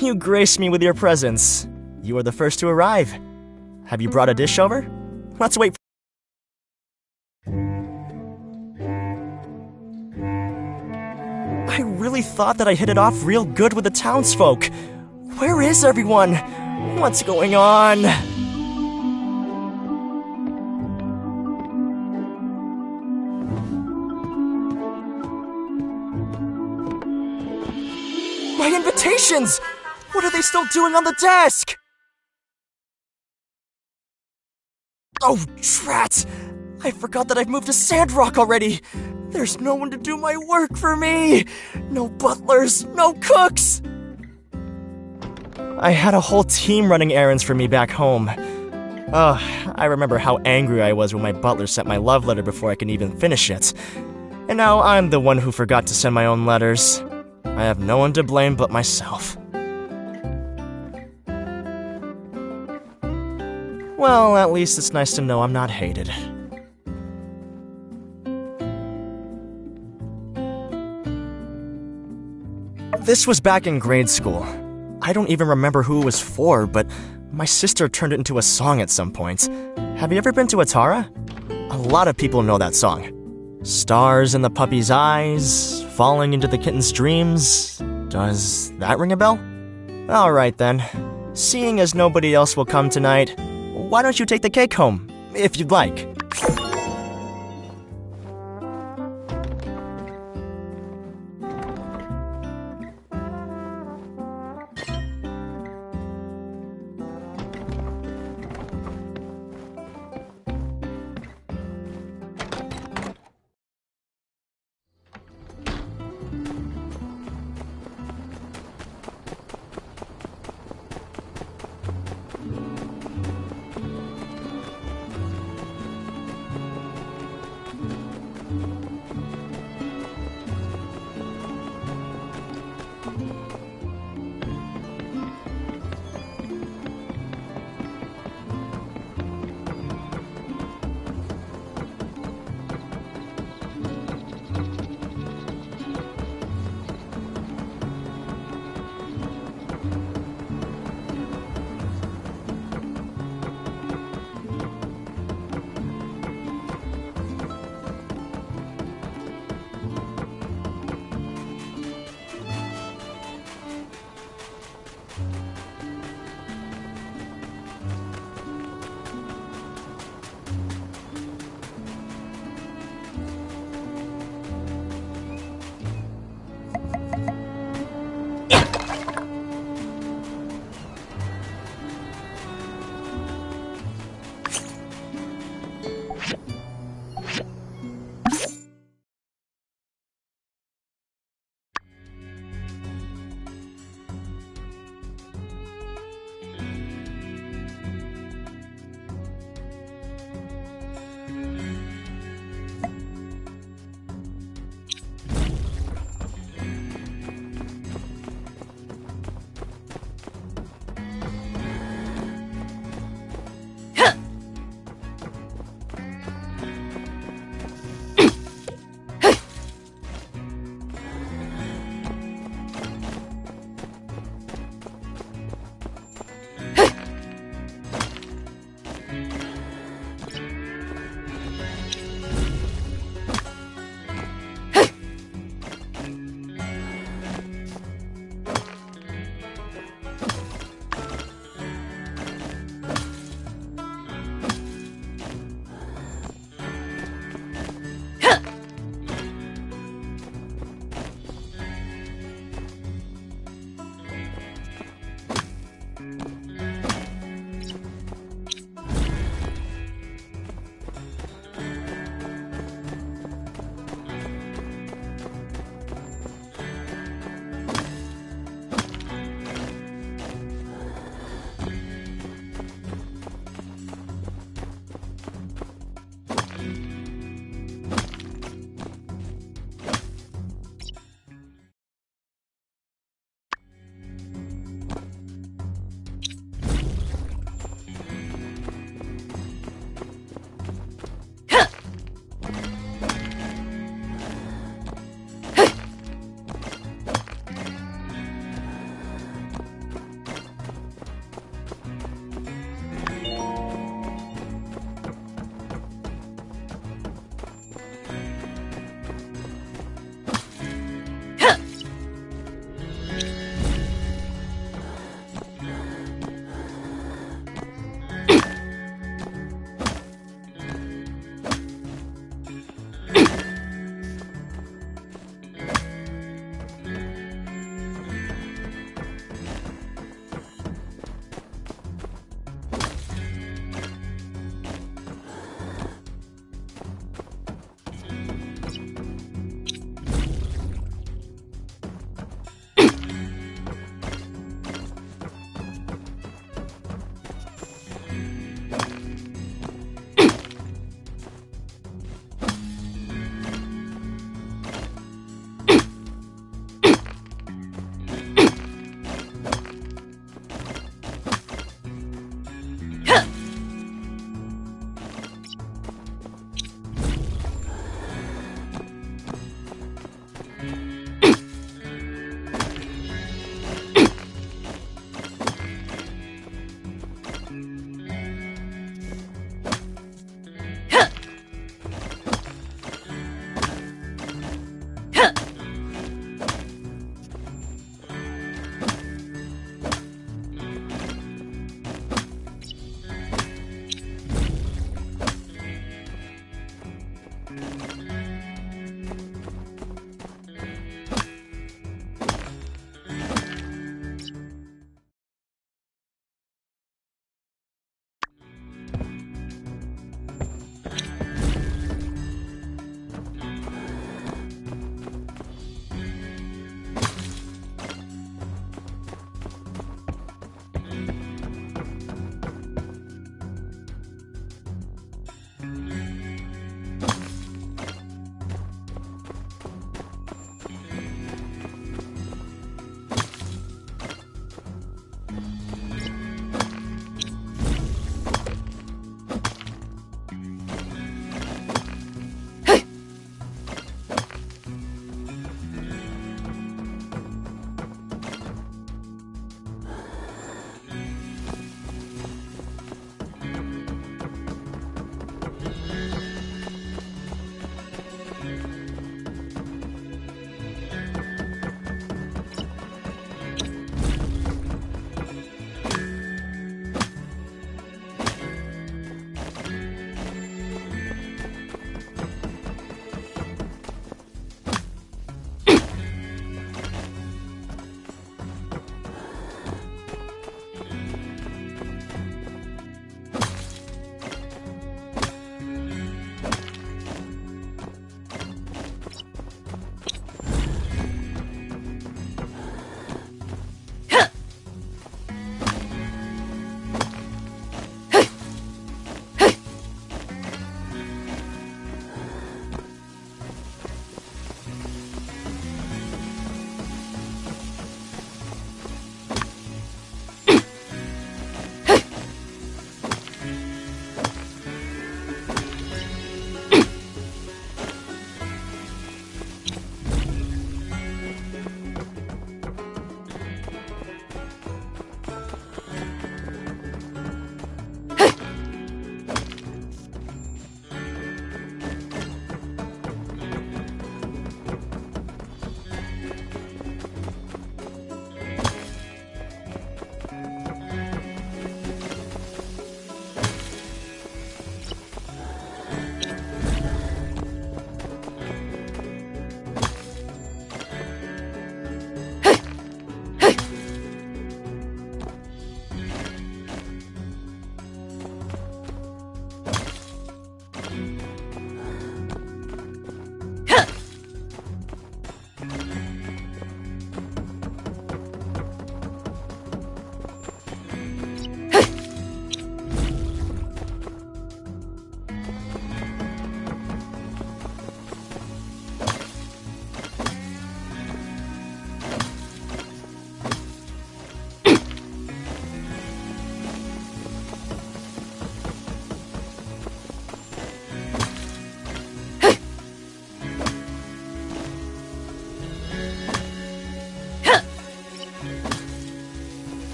You grace me with your presence. You are the first to arrive. Have you brought a dish over? Let's wait. I really thought that I hit it off real good with the townsfolk. Where is everyone? What's going on? My invitations! What are they still doing on the desk? Oh, drat! I forgot that I've moved to Sandrock already! There's no one to do my work for me! No butlers, no cooks! I had a whole team running errands for me back home. I remember how angry I was when my butler sent my love letter before I could even finish it. And now I'm the one who forgot to send my own letters. I have no one to blame but myself. Well, at least it's nice to know I'm not hated. This was back in grade school. I don't even remember who it was for, but my sister turned it into a song at some point. Have you ever been to Atara? A lot of people know that song. Stars in the puppy's eyes, falling into the kitten's dreams. Does that ring a bell? Alright then. Seeing as nobody else will come tonight, why don't you take the cake home, if you'd like?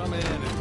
come in and...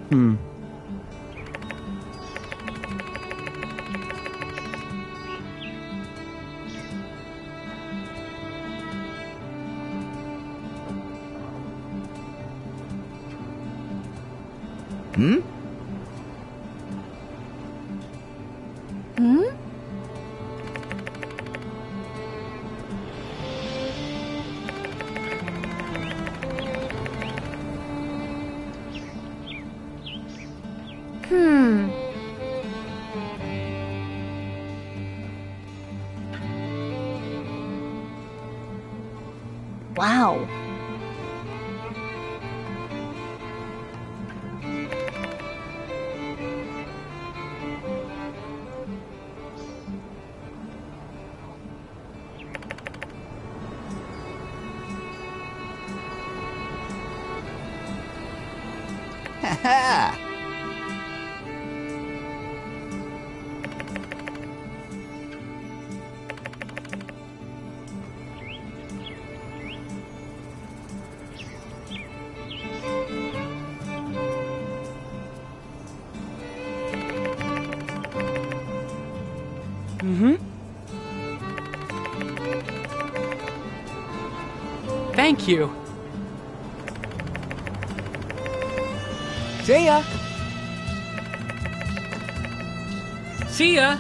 Hmm? Hmm? Hmm. Wow. Ha Thank you. See ya. See ya.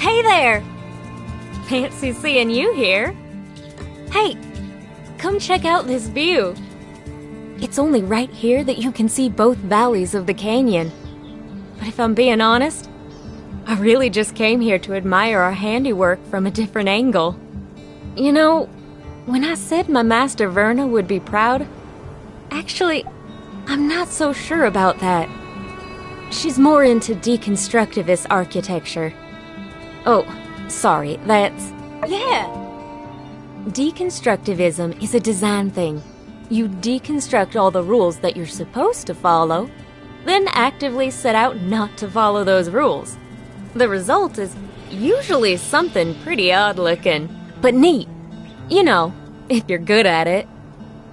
Hey there! Fancy seeing you here. Hey, come check out this view. It's only right here that you can see both valleys of the canyon. But if I'm being honest, I really just came here to admire our handiwork from a different angle. You know, when I said my master Verna would be proud, actually, I'm not so sure about that. She's more into deconstructivist architecture. Oh, sorry, that's... Yeah! Deconstructivism is a design thing. You deconstruct all the rules that you're supposed to follow, then actively set out not to follow those rules. The result is usually something pretty odd-looking, but neat. You know, if you're good at it.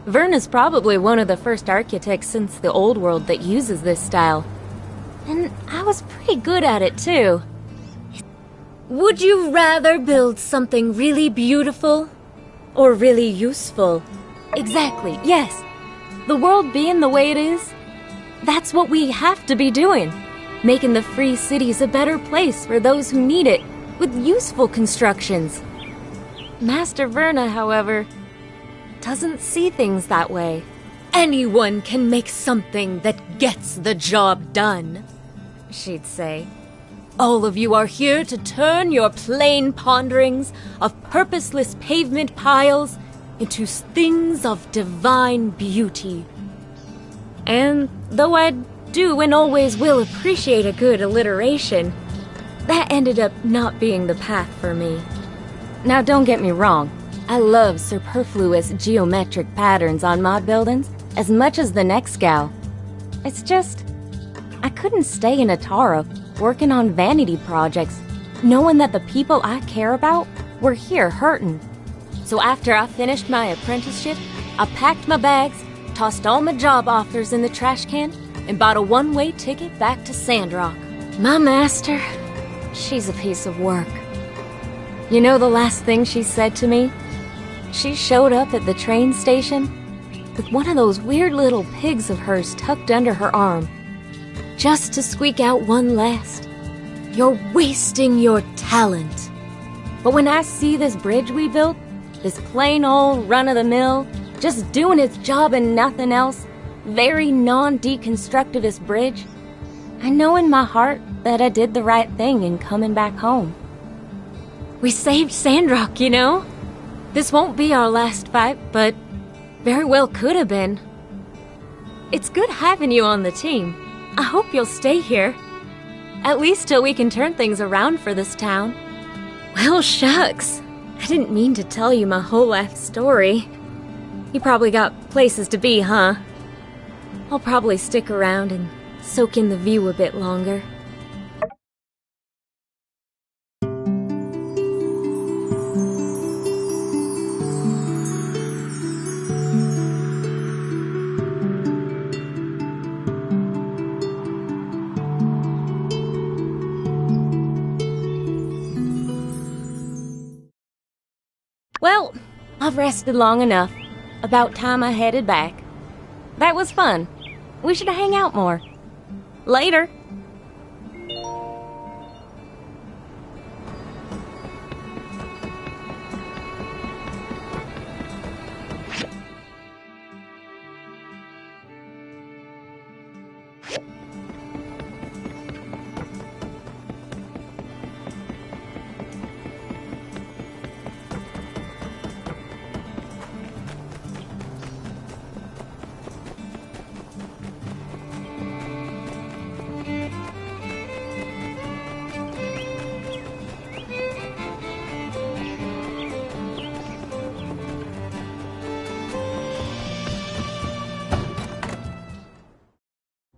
Verna's probably one of the first architects since the Old World that uses this style. And I was pretty good at it, too. Would you rather build something really beautiful or really useful? Exactly, yes. The world being the way it is, that's what we have to be doing. Making the free cities a better place for those who need it, with useful constructions. Master Verna, however, doesn't see things that way. Anyone can make something that gets the job done, she'd say. All of you are here to turn your plain ponderings of purposeless pavement piles into things of divine beauty. And though I do and always will appreciate a good alliteration, that ended up not being the path for me. Now don't get me wrong, I love superfluous geometric patterns on mod buildings as much as the next gal. It's just, I couldn't stay in Atara working on vanity projects, knowing that the people I care about were here hurting. So after I finished my apprenticeship, I packed my bags, tossed all my job offers in the trash can, and bought a one-way ticket back to Sandrock. My master, she's a piece of work. You know the last thing she said to me? She showed up at the train station with one of those weird little pigs of hers tucked under her arm, just to squeak out one last, "You're wasting your talent." But when I see this bridge we built, this plain old run-of-the-mill, just doing its job and nothing else, very non-deconstructivist bridge, I know in my heart that I did the right thing in coming back home. We saved Sandrock, you know? This won't be our last fight, but very well could have been. It's good having you on the team. I hope you'll stay here. At least till we can turn things around for this town. Well, shucks. I didn't mean to tell you my whole life story. You probably got places to be, huh? I'll probably stick around and soak in the view a bit longer. Well, I've rested long enough. About time I headed back. That was fun. We should hang out more. Later.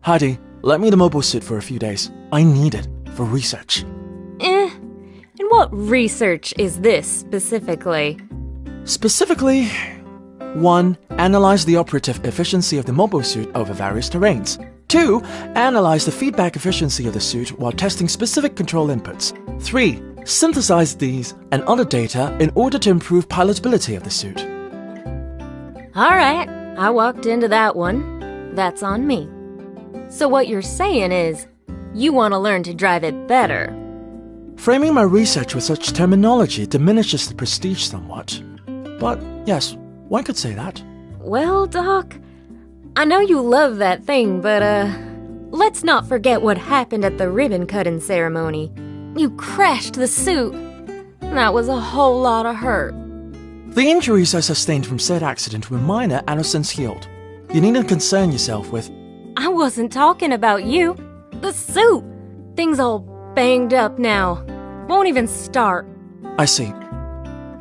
Heidi, let me the mobile suit for a few days. I need it for research. And what research is this, specifically? Specifically, 1. Analyze the operative efficiency of the mobile suit over various terrains. 2. Analyze the feedback efficiency of the suit while testing specific control inputs. 3. Synthesize these and other data in order to improve pilotability of the suit. Alright, I walked into that one. That's on me. So what you're saying is, you want to learn to drive it better. Framing my research with such terminology diminishes the prestige somewhat. But yes, one could say that. Well, Doc, I know you love that thing, but, let's not forget what happened at the ribbon-cutting ceremony. You crashed the suit. That was a whole lot of hurt. The injuries I sustained from said accident were minor and have since healed. You needn't concern yourself with... I wasn't talking about you. The suit. Things all banged up now. Won't even start. I see.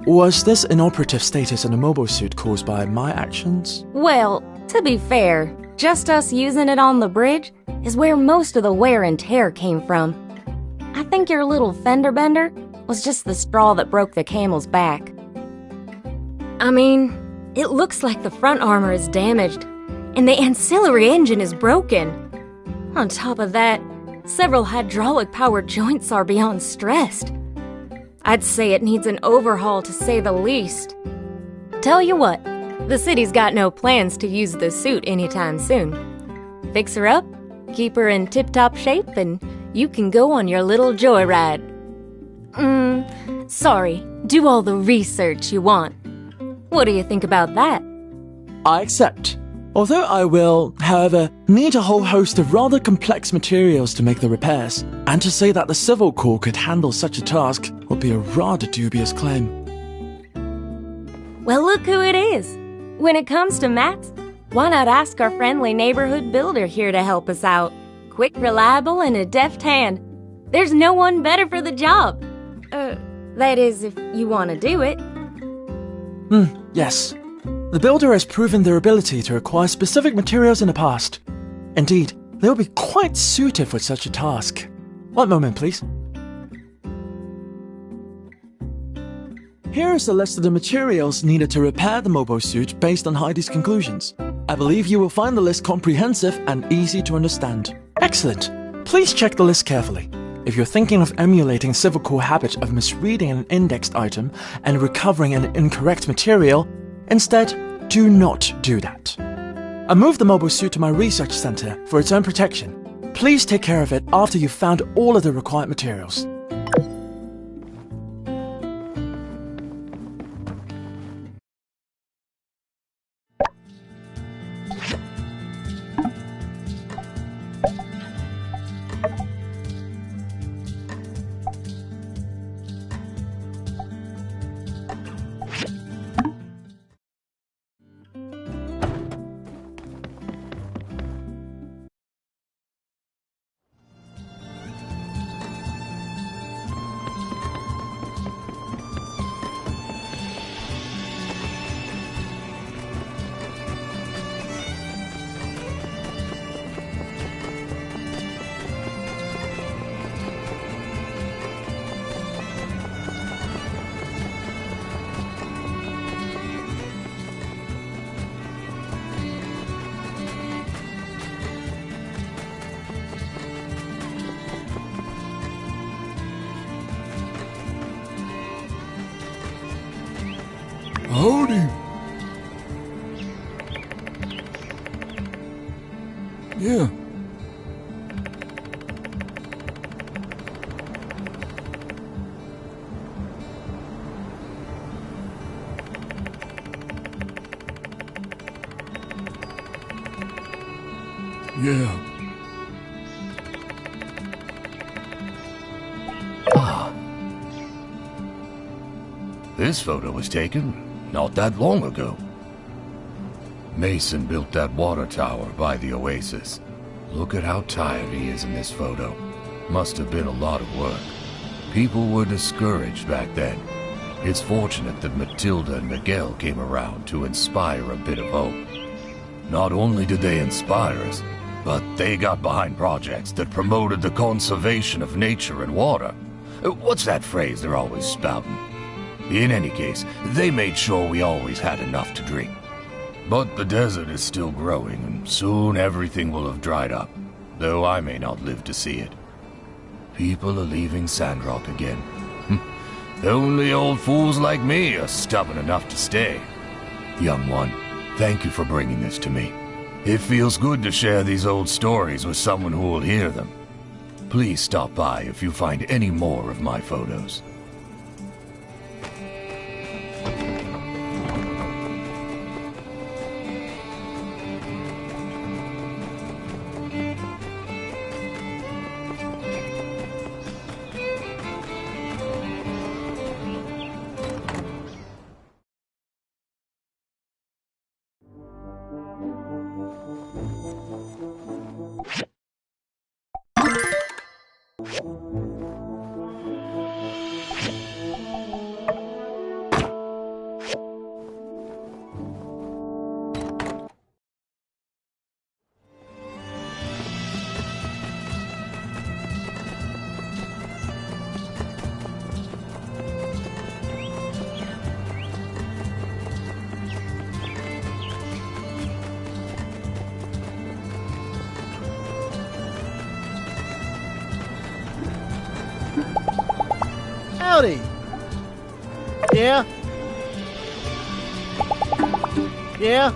Was this inoperative status in the mobile suit caused by my actions? Well, to be fair, just us using it on the bridge is where most of the wear and tear came from. I think your little fender bender was just the straw that broke the camel's back. I mean, it looks like the front armor is damaged, and the ancillary engine is broken. On top of that, several hydraulic-powered joints are beyond stressed. I'd say it needs an overhaul, to say the least. Tell you what, the city's got no plans to use the suit anytime soon. Fix her up, keep her in tip-top shape, and you can go on your little joyride. Sorry, do all the research you want. What do you think about that? I accept. Although I will, however, need a whole host of rather complex materials to make the repairs, and to say that the Civil Corps could handle such a task would be a rather dubious claim. Well, look who it is. When it comes to mats, why not ask our friendly neighborhood builder here to help us out? Quick, reliable, and a deft hand. There's no one better for the job. That is, if you want to do it. Yes. The builder has proven their ability to acquire specific materials in the past. Indeed, they will be quite suited for such a task. One moment, please. Here is a list of the materials needed to repair the mobile suit based on Heidi's conclusions. I believe you will find the list comprehensive and easy to understand. Excellent. Please check the list carefully. If you're thinking of emulating Civil Corps habit of misreading an indexed item and recovering an incorrect material, instead, do not do that. I moved the mobile suit to my research center for its own protection. Please take care of it after you've found all of the required materials. Howdy. Yeah. Yeah. This photo was taken not that long ago. Mason built that water tower by the oasis. Look at how tired he is in this photo. Must have been a lot of work. People were discouraged back then. It's fortunate that Matilda and Miguel came around to inspire a bit of hope. Not only did they inspire us, but they got behind projects that promoted the conservation of nature and water. What's that phrase they're always spouting? In any case, they made sure we always had enough to drink. But the desert is still growing, and soon everything will have dried up, though I may not live to see it. People are leaving Sandrock again. Only old fools like me are stubborn enough to stay. Young one, thank you for bringing this to me. It feels good to share these old stories with someone who will hear them. Please stop by if you find any more of my photos. Howdy. Yeah? Yeah?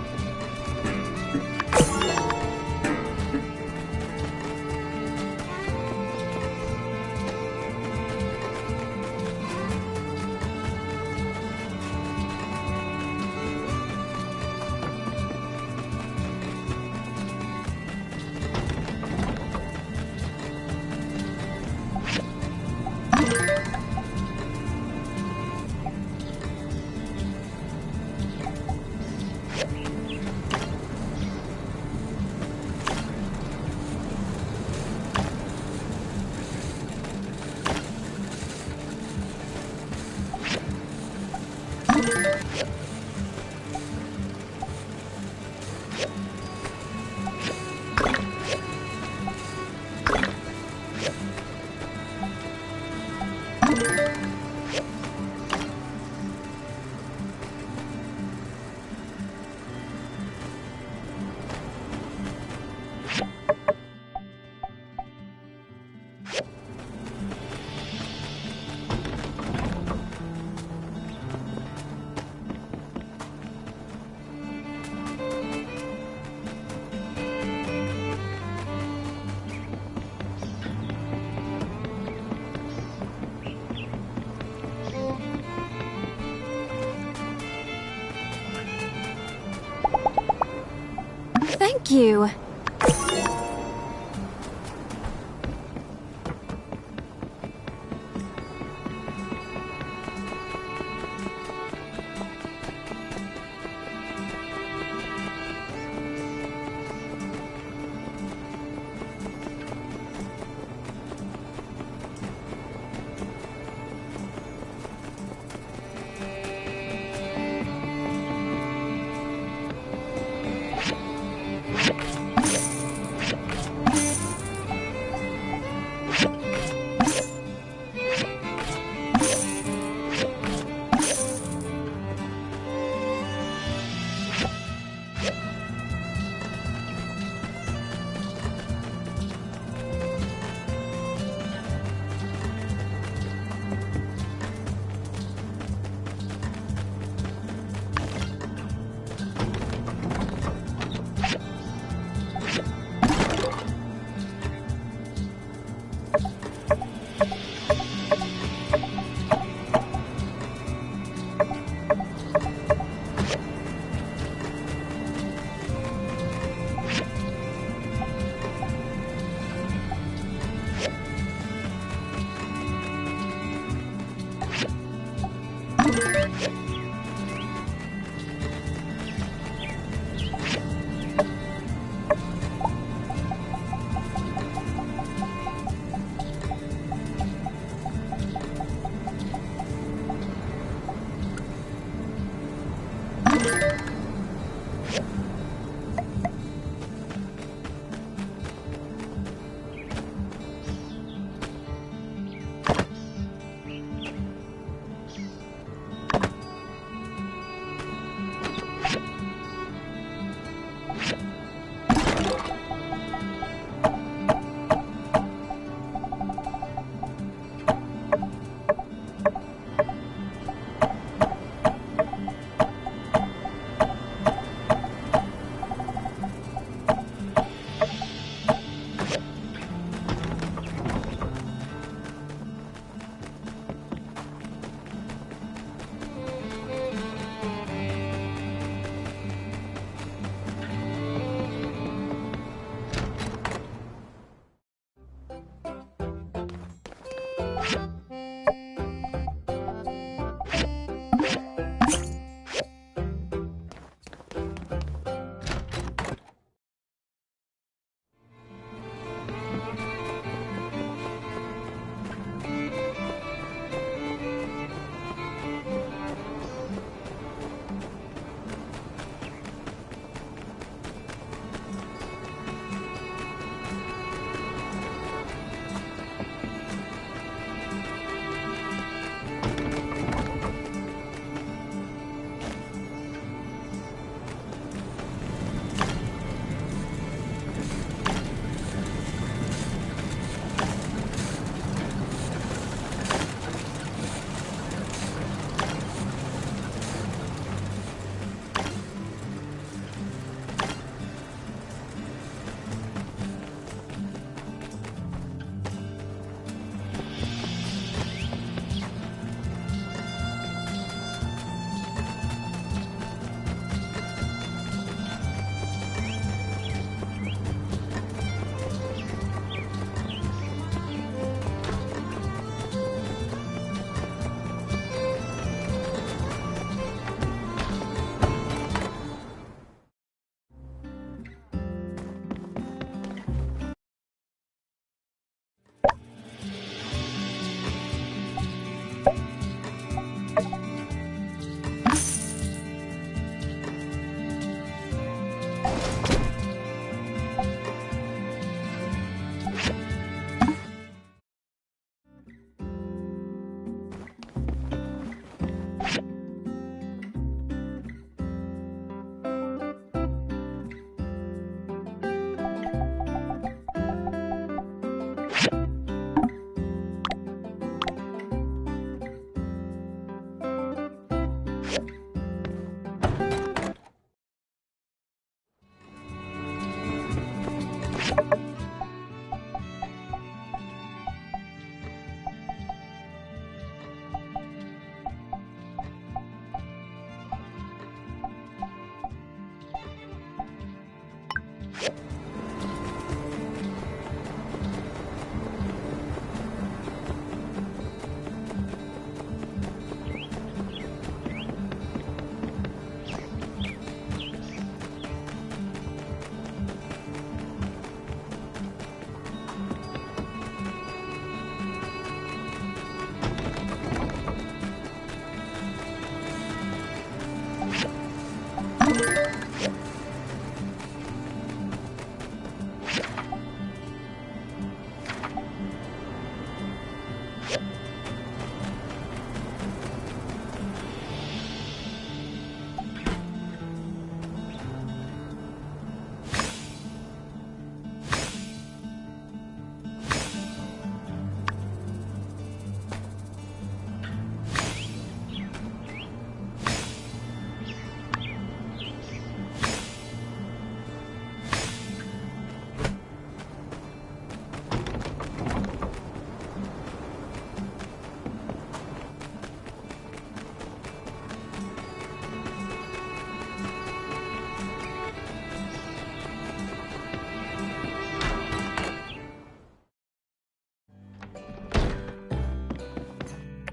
Thank you.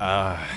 Uh-huh.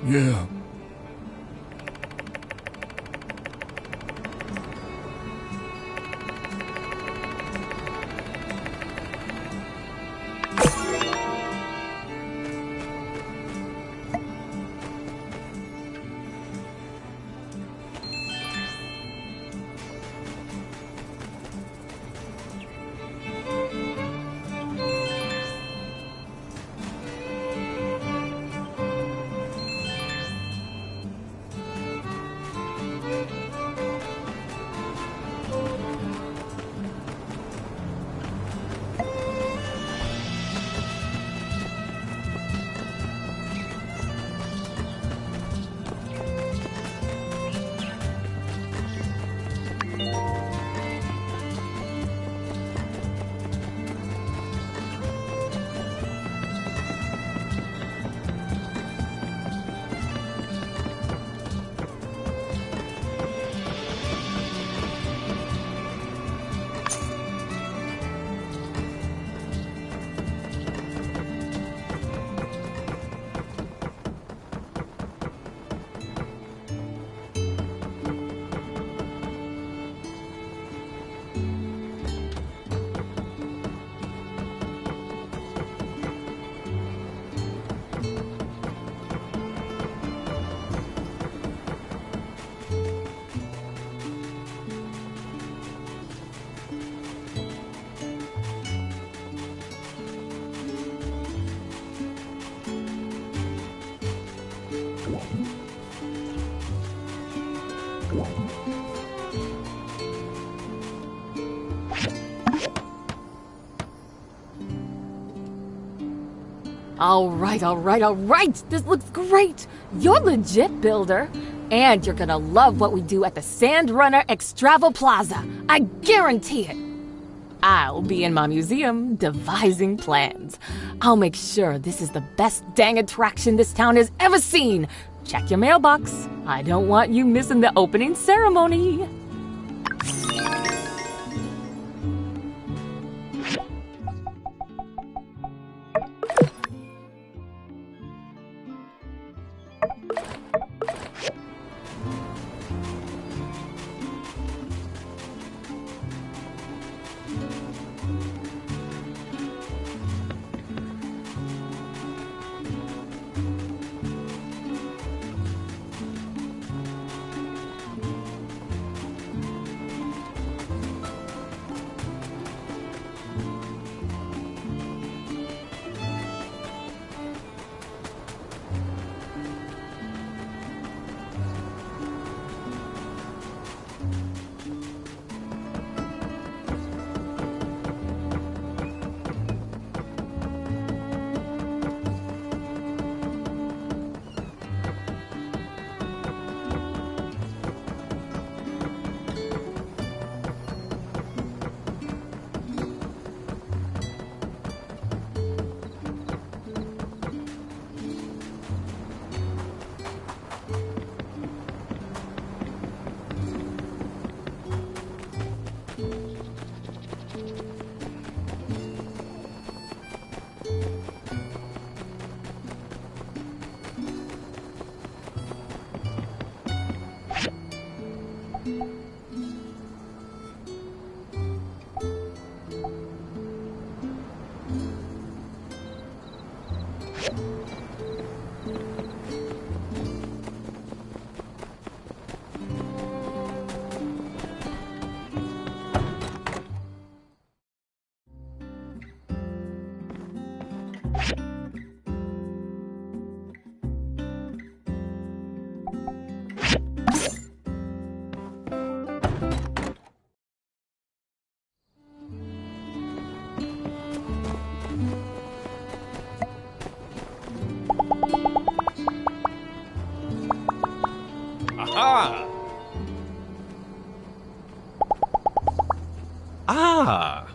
Yeah. All right. This looks great. You're legit, builder. And you're gonna love what we do at the Sandrunner Extravel Plaza. I guarantee it. I'll be in my museum devising plans. I'll make sure this is the best dang attraction this town has ever seen. Check your mailbox. I don't want you missing the opening ceremony. Ah! Ah!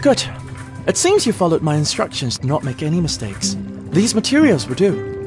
Good. It seems you followed my instructions to not make any mistakes. These materials were due.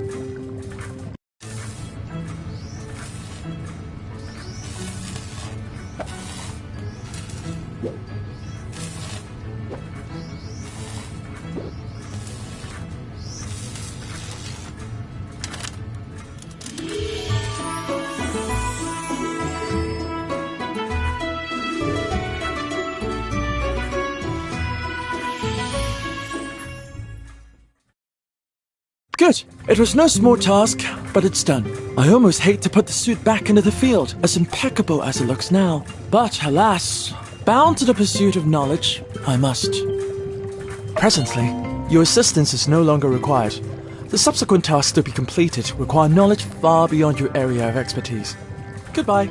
Good. It was no small task, but it's done. I almost hate to put the suit back into the field, as impeccable as it looks now. But alas, bound to the pursuit of knowledge, I must. Presently, your assistance is no longer required. The subsequent tasks to be completed require knowledge far beyond your area of expertise. Goodbye.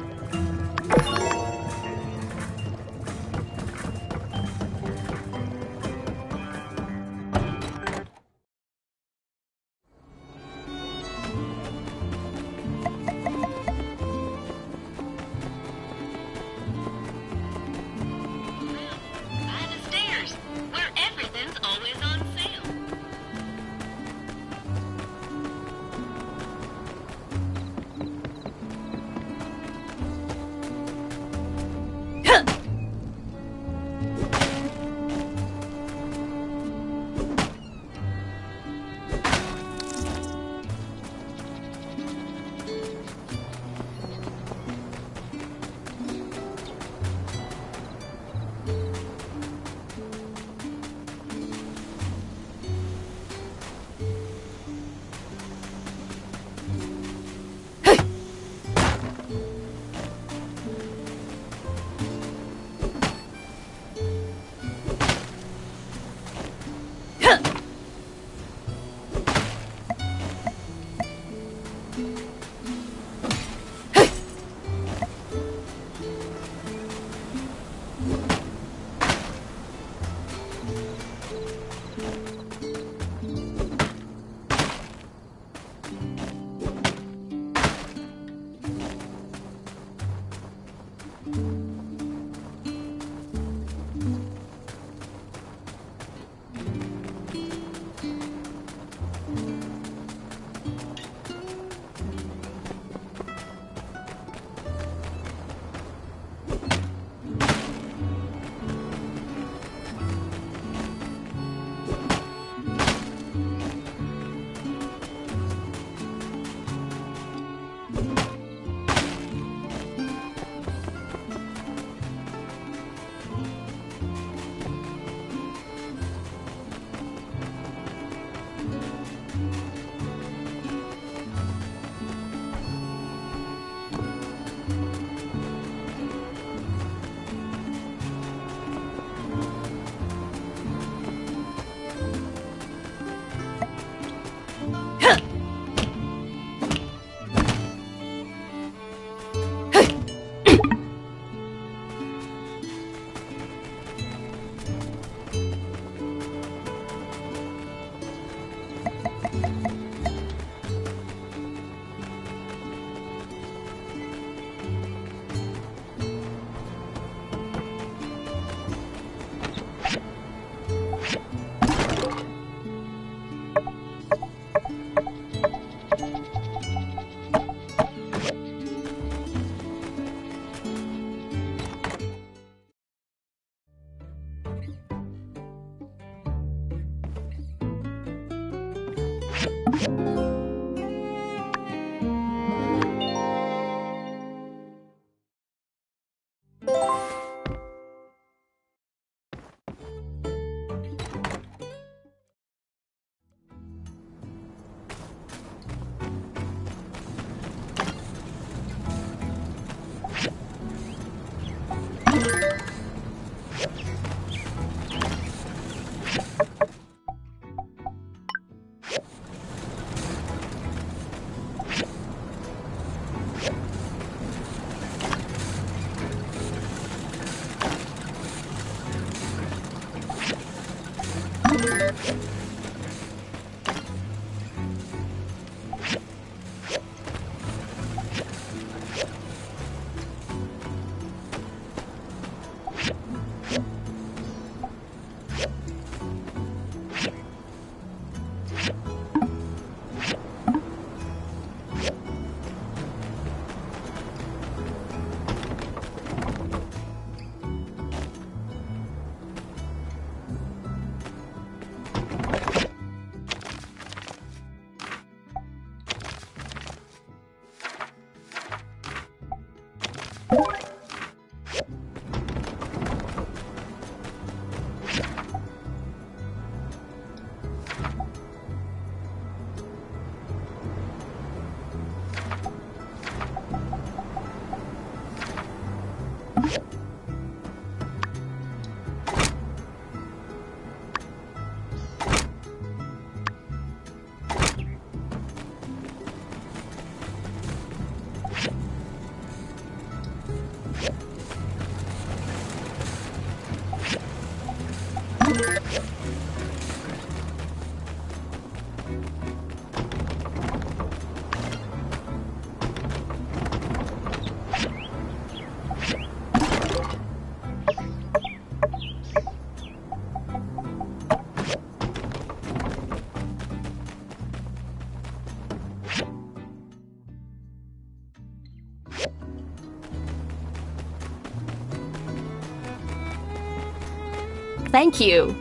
Thank you.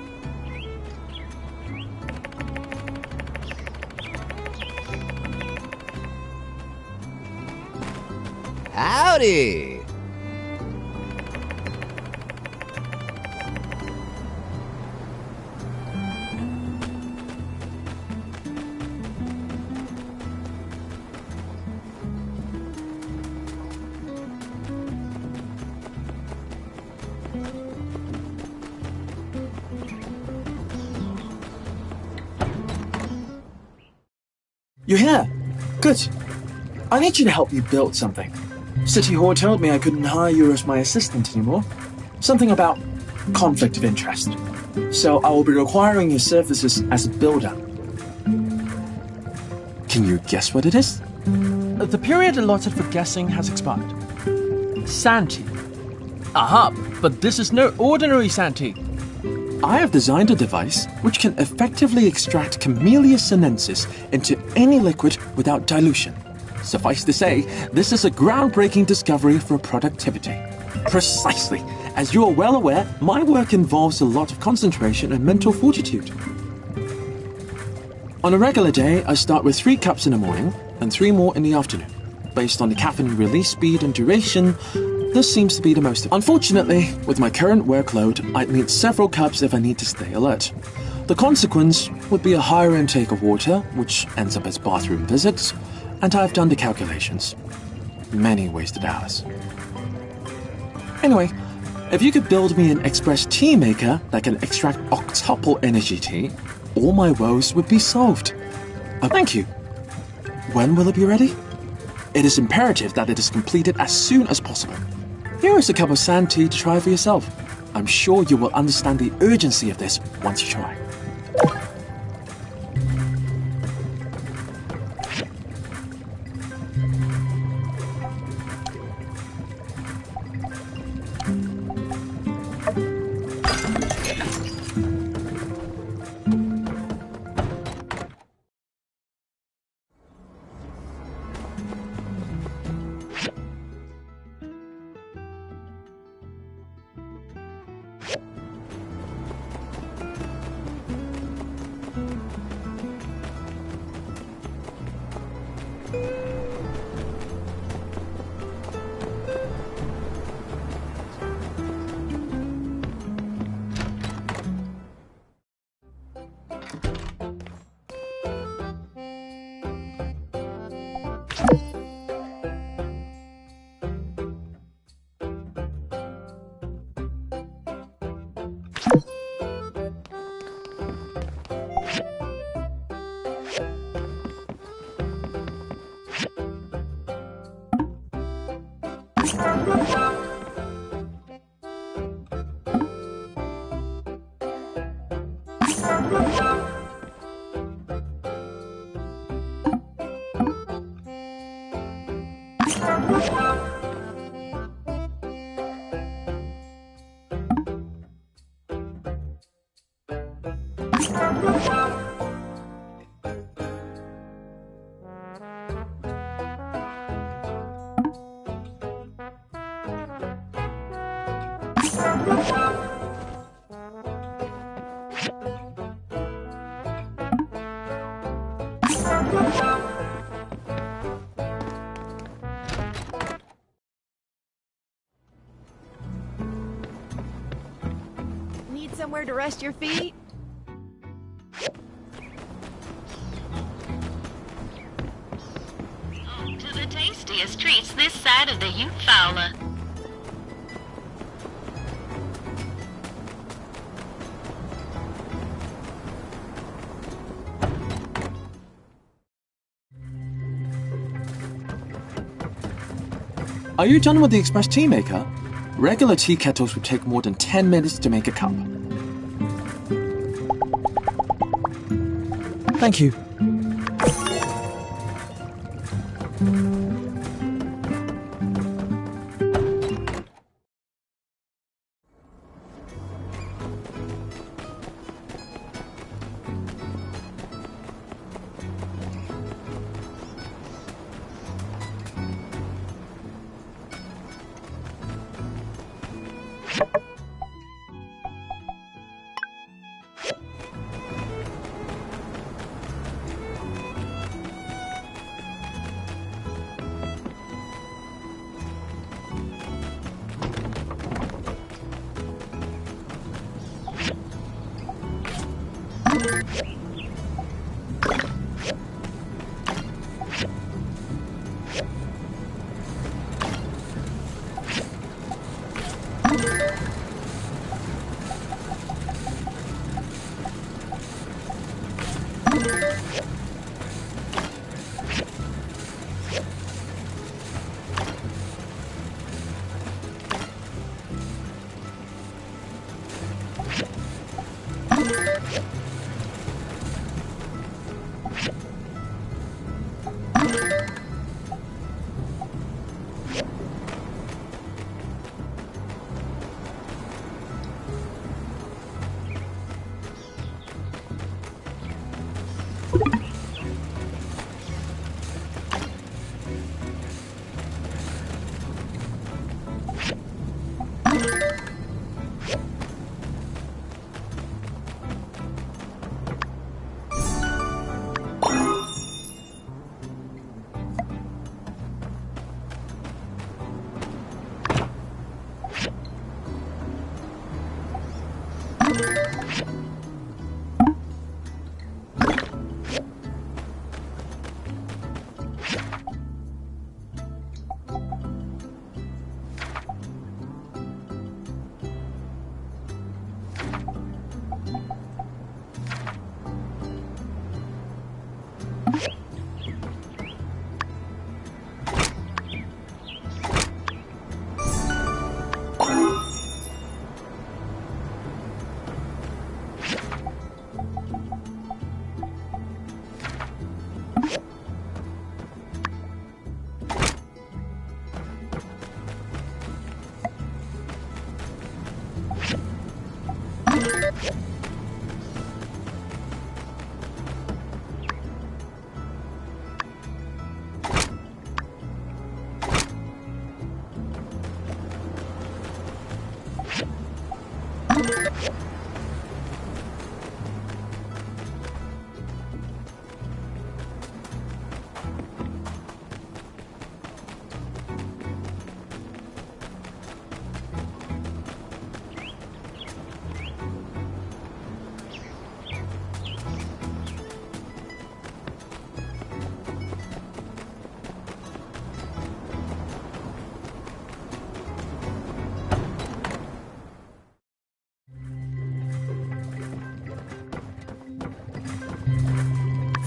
Howdy! You're here. Good. I need you to help me build something. City Hall told me I couldn't hire you as my assistant anymore. Something about conflict of interest. So I will be requiring your services as a builder. Can you guess what it is? The period allotted for guessing has expired. Santee. Aha, but this is no ordinary Santee. I have designed a device which can effectively extract Camellia sinensis into any liquid without dilution. Suffice to say, this is a groundbreaking discovery for productivity. Precisely. As you are well aware, my work involves a lot of concentration and mental fortitude. On a regular day, I start with 3 cups in the morning and 3 more in the afternoon. Based on the caffeine release speed and duration, this seems to be the most. Unfortunately, with my current workload, I'd need several cups if I need to stay alert. The consequence would be a higher intake of water, which ends up as bathroom visits, and I've done the calculations. Many wasted hours. Anyway, if you could build me an express tea maker that can extract octuple energy tea, all my woes would be solved. Thank you. When will it be ready? It is imperative that it is completed as soon as possible. Here is a cup of Santee to try for yourself. I'm sure you will understand the urgency of this once you try. Need somewhere to rest your feet? To the tastiest treats this side of the Ute Fowler. Are you done with the express tea maker? Regular tea kettles would take more than 10 minutes to make a cup. Thank you.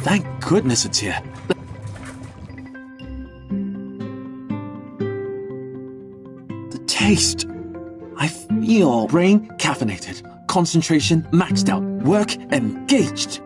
Thank goodness it's here. The taste. I feel brain caffeinated, concentration maxed out, work engaged.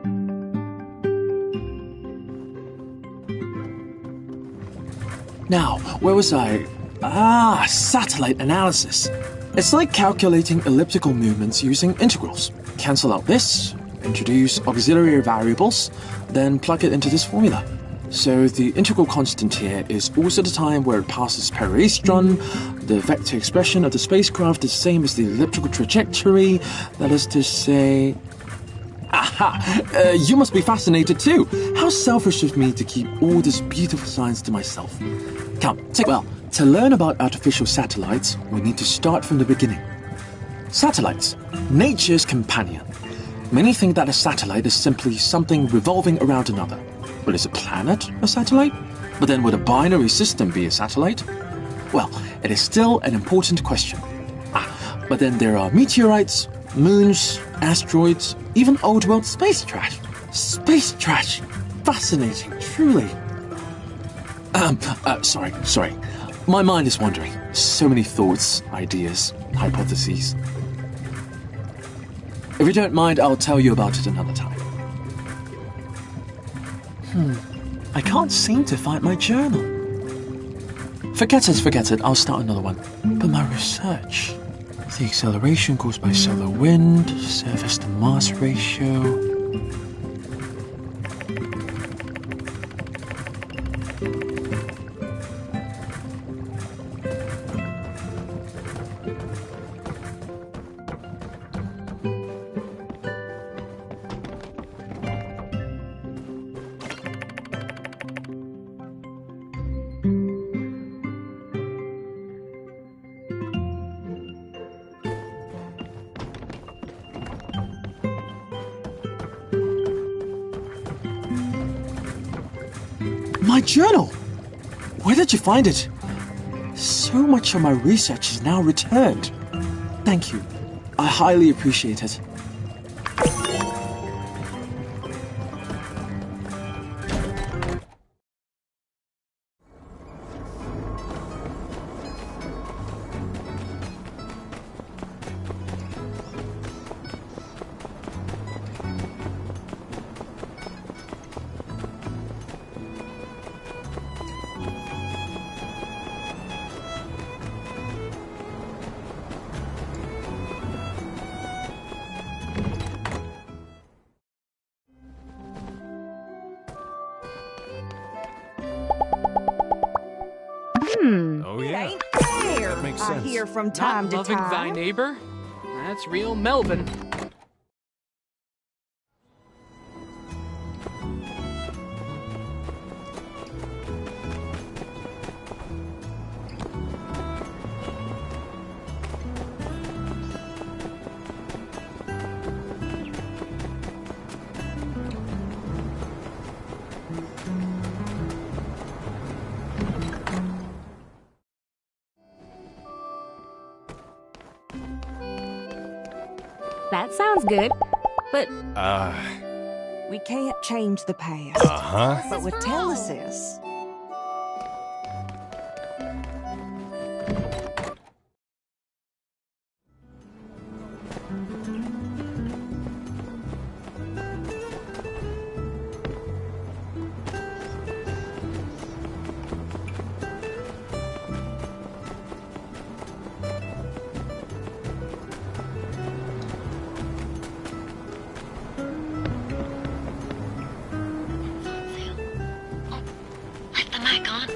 Now, where was I? Ah, satellite analysis. It's like calculating elliptical movements using integrals. Cancel out this, introduce auxiliary variables, then plug it into this formula. So the integral constant here is also the time where it passes periastron. The vector expression of the spacecraft is the same as the elliptical trajectory. That is to say... Aha! You must be fascinated too. How selfish of me to keep all this beautiful science to myself. Come, well, to learn about artificial satellites, we need to start from the beginning. Satellites, nature's companion. Many think that a satellite is simply something revolving around another. But is a planet a satellite? But then would a binary system be a satellite? Well, it is still an important question. But then there are meteorites, moons, asteroids, even old world space trash. Space trash! Fascinating, truly. Sorry. My mind is wandering. So many thoughts, ideas, hypotheses. If you don't mind, I'll tell you about it another time. I can't seem to find my journal. Forget it. I'll start another one. But my research... The acceleration caused by solar wind, surface to mass ratio... My journal! Where did you find it? So much of my research is now returned. Thank you. I highly appreciate it. Oh yeah. Ain't fair. That makes I sense. hear from time Not to loving time. thy neighbor? That's real Melvin. That sounds good. But We can't change the past. But with Telesis, Put the mic on.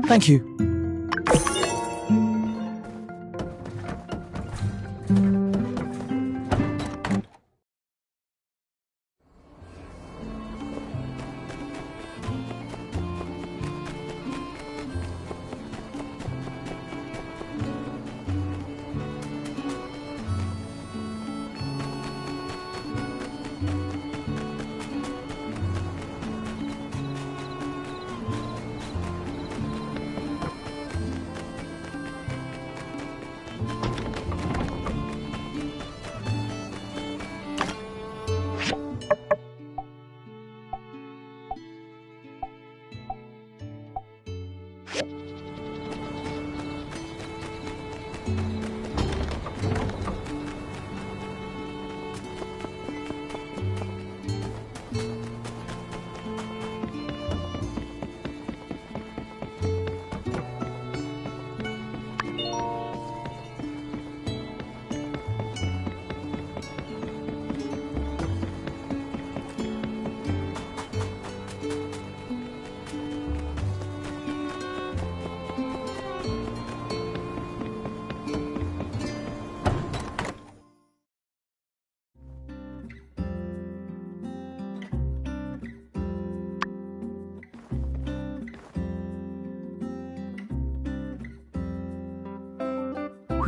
Thank you.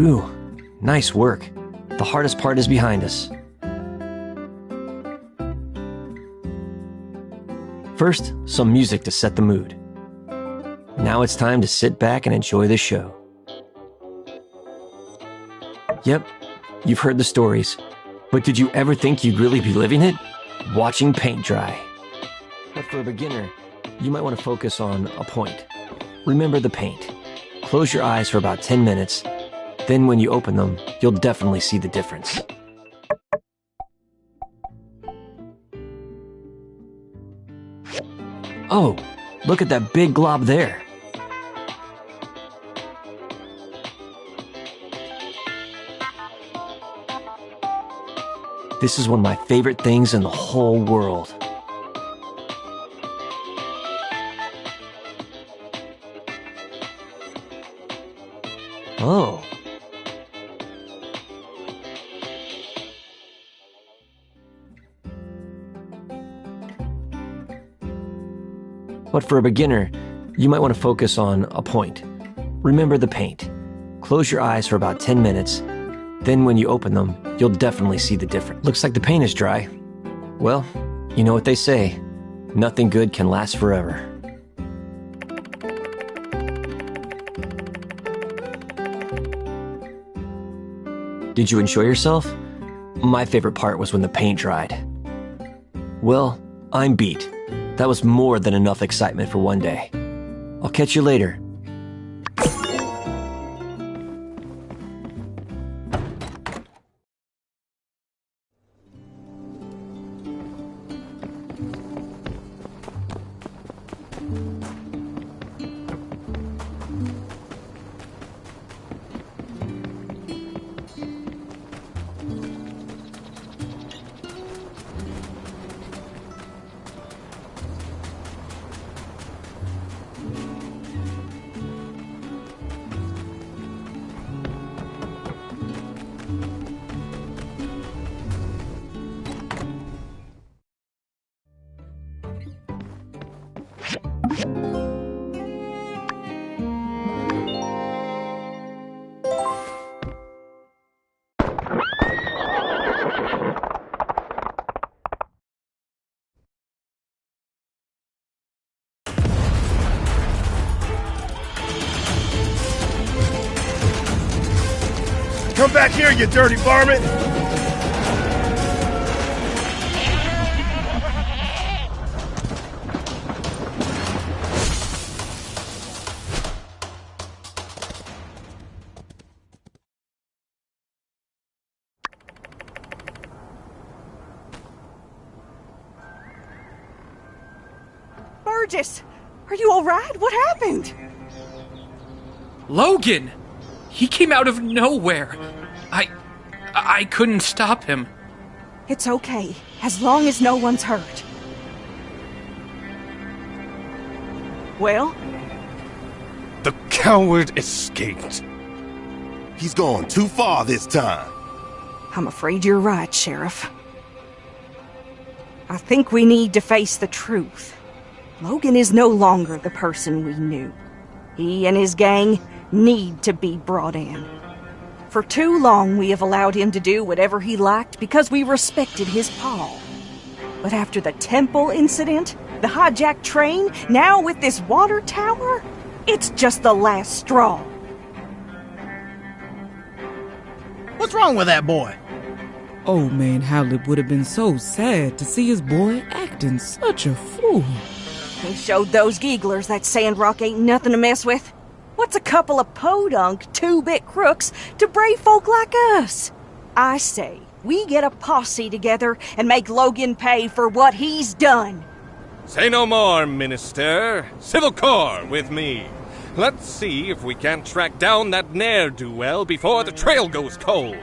Whew, nice work. The hardest part is behind us. First, some music to set the mood. Now it's time to sit back and enjoy the show. Yep, you've heard the stories, but did you ever think you'd really be living it? Watching paint dry. But for a beginner, you might want to focus on a point. Remember the paint. Close your eyes for about 10 minutes. Then when you open them, you'll definitely see the difference. Oh, look at that big glob there. This is one of my favorite things in the whole world. Oh. But for a beginner, you might want to focus on a point. Remember the paint. Close your eyes for about 10 minutes. Then when you open them, you'll definitely see the difference. Looks like the paint is dry. Well, you know what they say. Nothing good can last forever. Did you enjoy yourself? My favorite part was when the paint dried. Well, I'm beat. That was more than enough excitement for one day. I'll catch you later. Come back here, you dirty varmint! Burgess, are you all right? What happened? Logan! He came out of nowhere. I couldn't stop him. It's okay, as long as no one's hurt. Well? The coward escaped. He's gone too far this time. I'm afraid you're right, Sheriff. I think we need to face the truth. Logan is no longer the person we knew. He and his gang need to be brought in. For too long we have allowed him to do whatever he liked because we respected his paw. But after the temple incident, the hijacked train, now with this water tower, it's just the last straw. What's wrong with that boy? Old man Howlett would have been so sad to see his boy acting such a fool. He showed those gigglers that Sandrock ain't nothing to mess with. What's a couple of podunk, two-bit crooks to brave folk like us? I say, we get a posse together and make Logan pay for what he's done. Say no more, Minister. Civil Corps with me. Let's see if we can't track down that ne'er-do-well before the trail goes cold.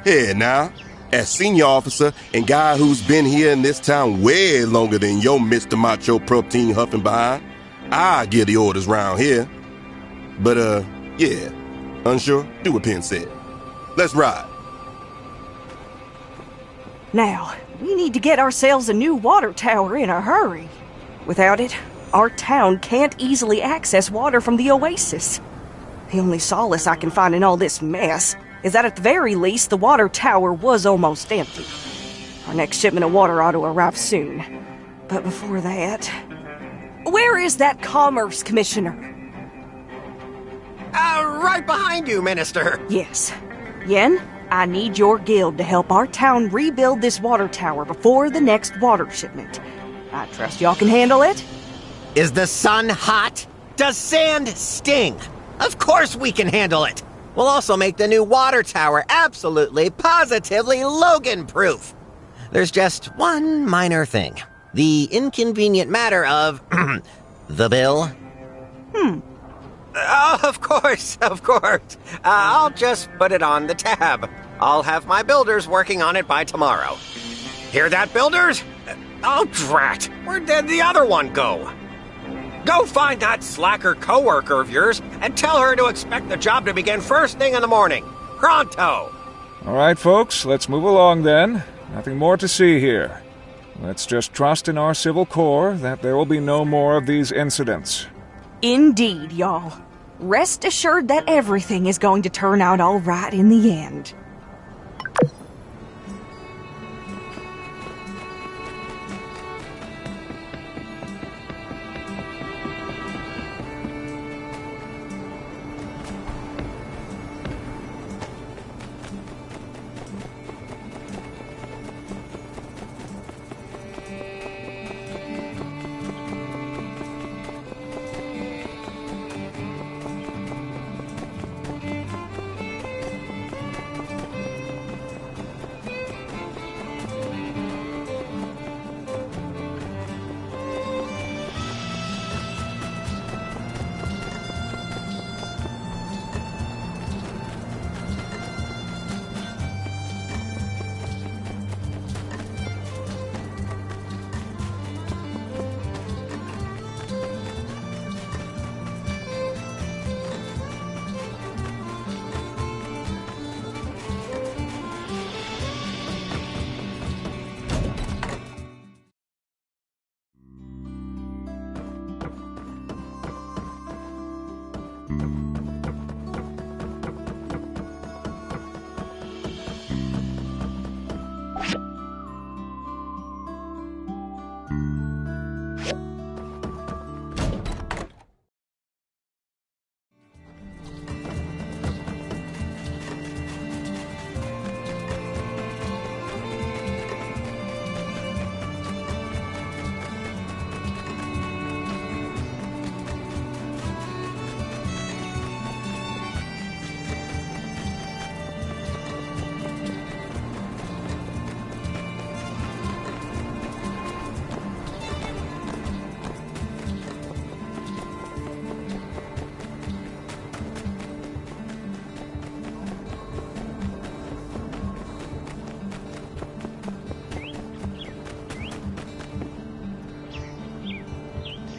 Here now, as senior officer and guy who's been here in this town way longer than your Mr. Macho protein huffing behind, I give the orders round here. But, yeah. Unsure? Do what Penn said. Let's ride. Now, we need to get ourselves a new water tower in a hurry. Without it, our town can't easily access water from the oasis. The only solace I can find in all this mess is that at the very least the water tower was almost empty. Our next shipment of water ought to arrive soon. But before that... Where is that Commerce Commissioner? Right behind you, Minister. Yes. Yen, I need your guild to help our town rebuild this water tower before the next water shipment. I trust y'all can handle it? Is the sun hot? Does sand sting? Of course we can handle it. We'll also make the new water tower absolutely, positively Logan-proof. There's just one minor thing. The inconvenient matter of... the bill. Oh, of course. I'll just put it on the tab. I'll have my builders working on it by tomorrow. Hear that, builders? Oh, drat! Where did the other one go? Go find that slacker coworker of yours and tell her to expect the job to begin first thing in the morning. Pronto! All right, folks, let's move along then. Nothing more to see here. Let's just trust in our civil corps that there will be no more of these incidents. Indeed, y'all. Rest assured that everything is going to turn out all right in the end.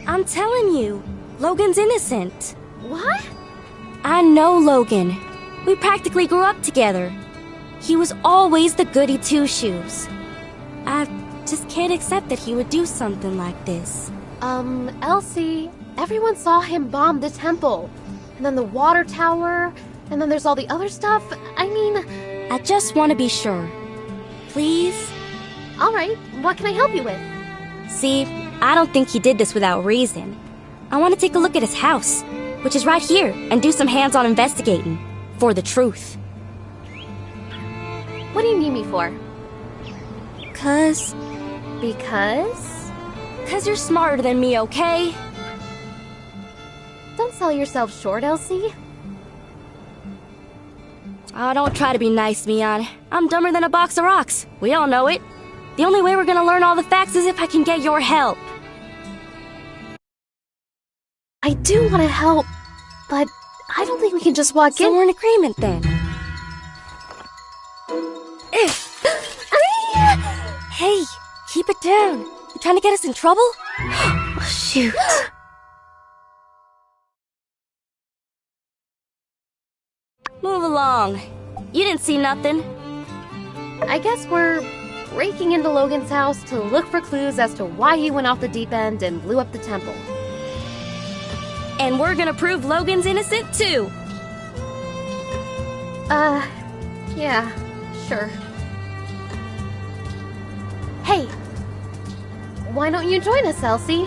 I'm telling you, Logan's innocent. What? I know Logan. We practically grew up together. He was always the goody two-shoes. I just can't accept that he would do something like this. Elsie, everyone saw him bomb the temple. And then the water tower, and then there's all the other stuff. I mean... I just want to be sure. Please? Alright, what can I help you with? See, I don't think he did this without reason. I want to take a look at his house, which is right here, and do some hands-on investigating. For the truth. What do you need me for? Because you're smarter than me, okay? Don't sell yourself short, Elsie. Oh, don't try to be nice, Mian. I'm dumber than a box of rocks. We all know it. The only way we're gonna learn all the facts is if I can get your help. I do want to help, but I don't think we can just walk in. So we're in agreement then. Hey, keep it down. You trying to get us in trouble? Oh, shoot. Move along. You didn't see nothing. I guess we're breaking into Logan's house to look for clues as to why he went off the deep end and blew up the temple. And we're gonna prove Logan's innocent too. Yeah, sure. Hey! Why don't you join us, Elsie?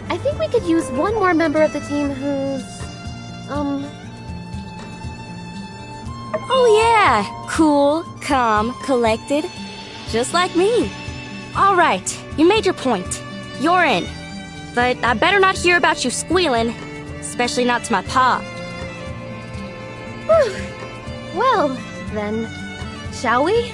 I think we could use one more member of the team who's... Oh yeah! Cool, calm, collected. Just like me. Alright, you made your point. You're in. But I better not hear about you squealing. Especially not to my pa. Well, then, shall we?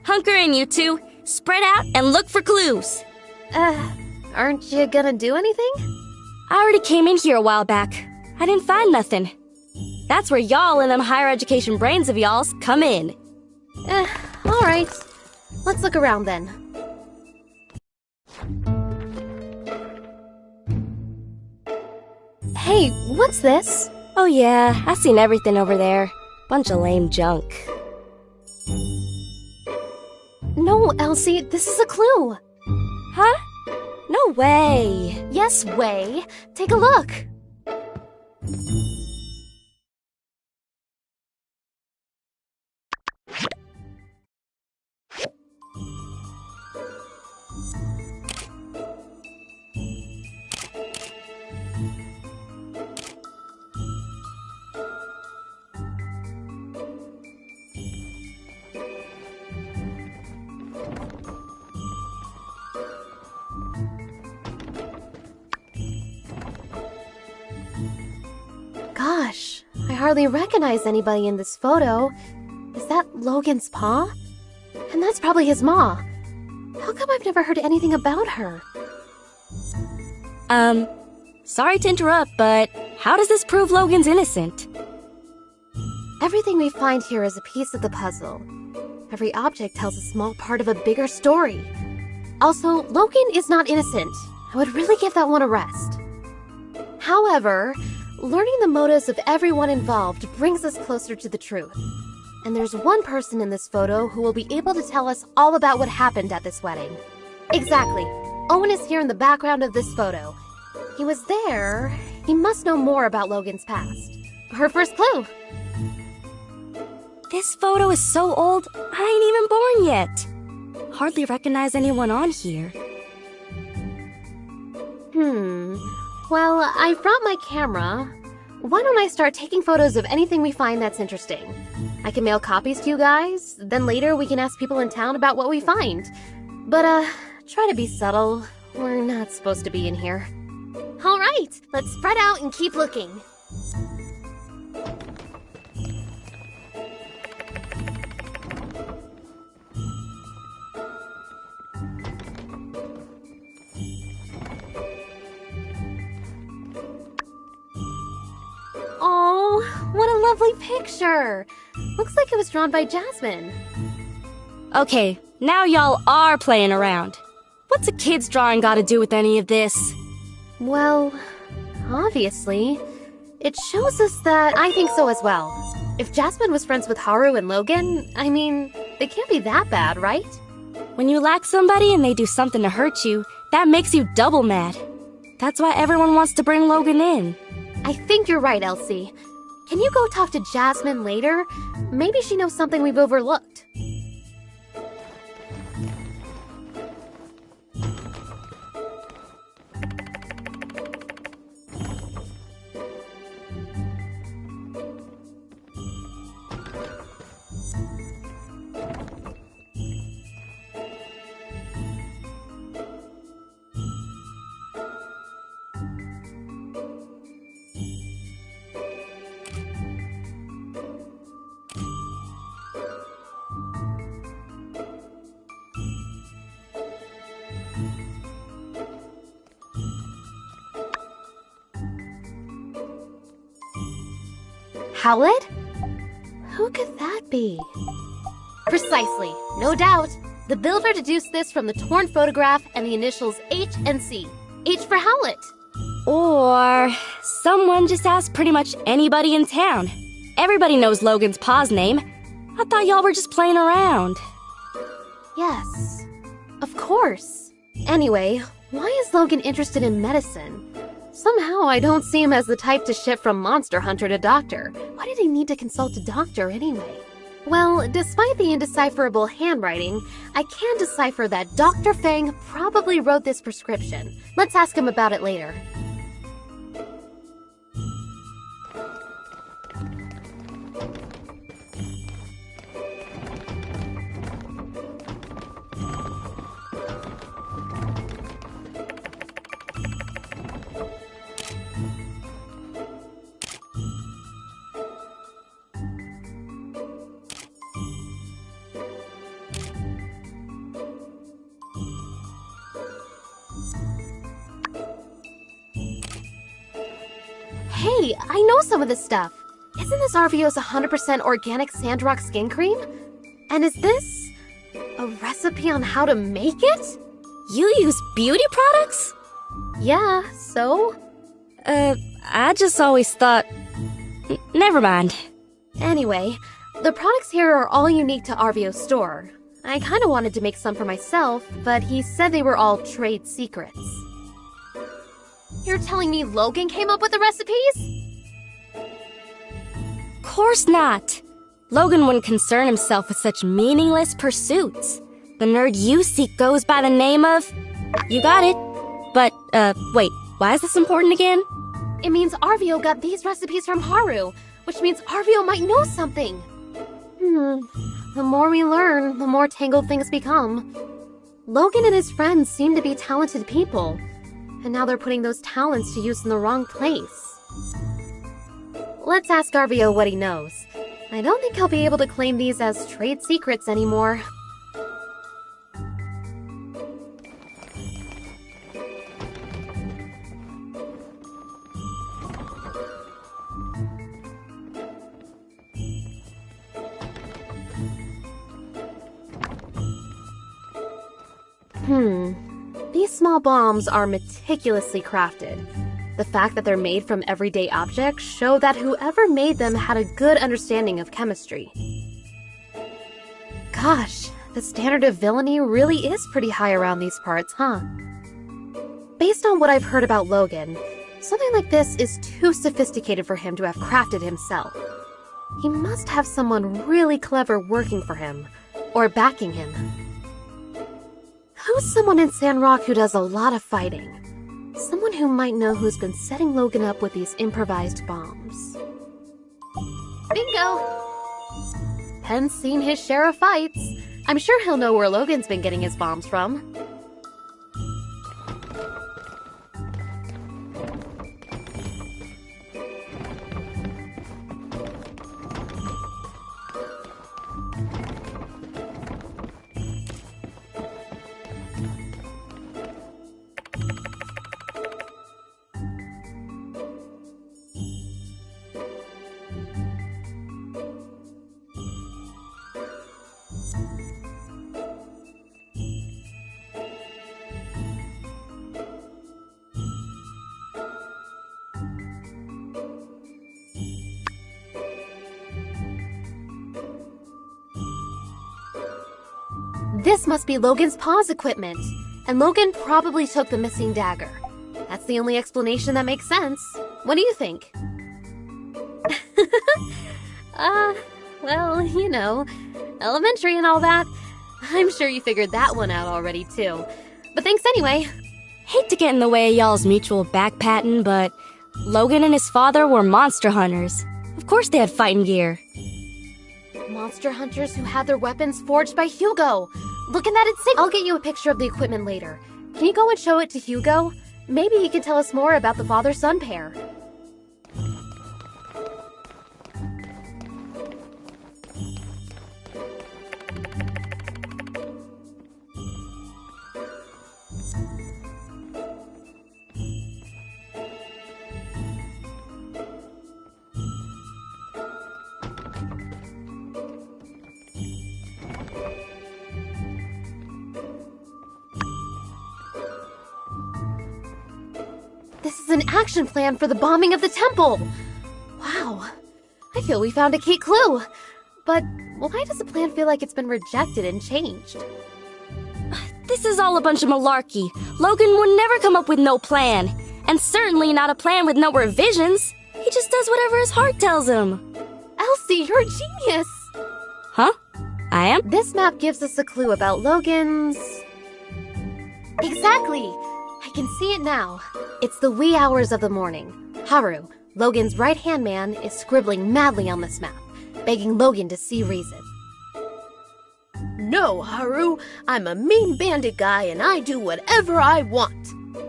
Hunker in, you two. Spread out and look for clues. Aren't you gonna do anything? I already came in here a while back. I didn't find nothing. That's where y'all and them higher education brains of y'all's come in. Alright. Let's look around then. Hey, what's this? Oh yeah, I seen everything over there. Bunch of lame junk. No, Elsie, this is a clue. Huh? No way. Yes way. Take a look. Gosh, I hardly recognize anybody in this photo. Is that Logan's pa? And that's probably his ma. How come I've never heard anything about her? Sorry to interrupt, but how does this prove Logan's innocent? Everything we find here is a piece of the puzzle. Every object tells a small part of a bigger story. Also, Logan is not innocent. I would really give that one a rest. However, learning the motives of everyone involved brings us closer to the truth. And there's one person in this photo who will be able to tell us all about what happened at this wedding. Exactly. Owen is here in the background of this photo. He was there. He must know more about Logan's past. Her first clue. This photo is so old, I ain't even born yet. Hardly recognize anyone on here. Well, I brought my camera. Why don't I start taking photos of anything we find that's interesting? I can mail copies to you guys, then later we can ask people in town about what we find. But, try to be subtle. We're not supposed to be in here. Alright, let's spread out and keep looking. Oh, what a lovely picture! Looks like it was drawn by Jasmine. Okay, now y'all are playing around. What's a kid's drawing got to do with any of this? Well, obviously. It shows us that I think so as well. If Jasmine was friends with Haru and Logan, I mean, they can't be that bad, right? When you like somebody and they do something to hurt you, that makes you double mad. That's why everyone wants to bring Logan in. I think you're right, Elsie. Can you go talk to Jasmine later? Maybe she knows something we've overlooked. Howlett? Who could that be? Precisely, no doubt. The builder deduced this from the torn photograph and the initials H and C. H for Howlett. Or someone just asked pretty much anybody in town. Everybody knows Logan's pa's name. I thought y'all were just playing around. Yes, of course. Anyway, why is Logan interested in medicine? Somehow I don't see him as the type to shift from monster hunter to doctor. Why did he need to consult a doctor anyway? Well, despite the indecipherable handwriting, I can decipher that Dr. Fang probably wrote this prescription. Let's ask him about it later. Hey, I know some of this stuff. Isn't this Arvio's 100% organic Sandrock skin cream? And is this a recipe on how to make it? You use beauty products? Yeah, so? I just always thought... Never mind. Anyway, the products here are all unique to Arvio's store. I kinda wanted to make some for myself, but he said they were all trade secrets. You're telling me Logan came up with the recipes? Course not. Logan wouldn't concern himself with such meaningless pursuits. The nerd you seek goes by the name of... You got it. But, wait, why is this important again? It means Arvio got these recipes from Haru, which means Arvio might know something. The more we learn, the more tangled things become. Logan and his friends seem to be talented people. And now they're putting those talents to use in the wrong place. Let's ask Arvio what he knows. I don't think he'll be able to claim these as trade secrets anymore. These small bombs are meticulously crafted. The fact that they're made from everyday objects show that whoever made them had a good understanding of chemistry. Gosh, the standard of villainy really is pretty high around these parts, huh? Based on what I've heard about Logan, something like this is too sophisticated for him to have crafted himself. He must have someone really clever working for him, or backing him. Who's someone in Sandrock who does a lot of fighting? Someone who might know who's been setting Logan up with these improvised bombs. Bingo! Pen's seen his share of fights. I'm sure he'll know where Logan's been getting his bombs from. This must be Logan's pause equipment, and Logan probably took the missing dagger. That's the only explanation that makes sense. What do you think? Well, you know, elementary and all that. I'm sure you figured that one out already, too. But thanks anyway. Hate to get in the way of y'all's mutual back-patting, but Logan and his father were monster hunters. Of course they had fighting gear. Monster hunters who had their weapons forged by Hugo. Look at that insignia. I'll get you a picture of the equipment later. Can you go and show it to Hugo? Maybe he can tell us more about the father-son pair. This is an action plan for the bombing of the temple! Wow, I feel we found a key clue. But why does the plan feel like it's been rejected and changed? This is all a bunch of malarkey. Logan would never come up with no plan. And certainly not a plan with no revisions. He just does whatever his heart tells him. Elsie, you're a genius! Huh? I am? This map gives us a clue about Logan's... Exactly! I can see it now. It's the wee hours of the morning. Haru, Logan's right-hand man, is scribbling madly on this map, begging Logan to see reason. No, Haru, I'm a mean bandit guy and I do whatever I want.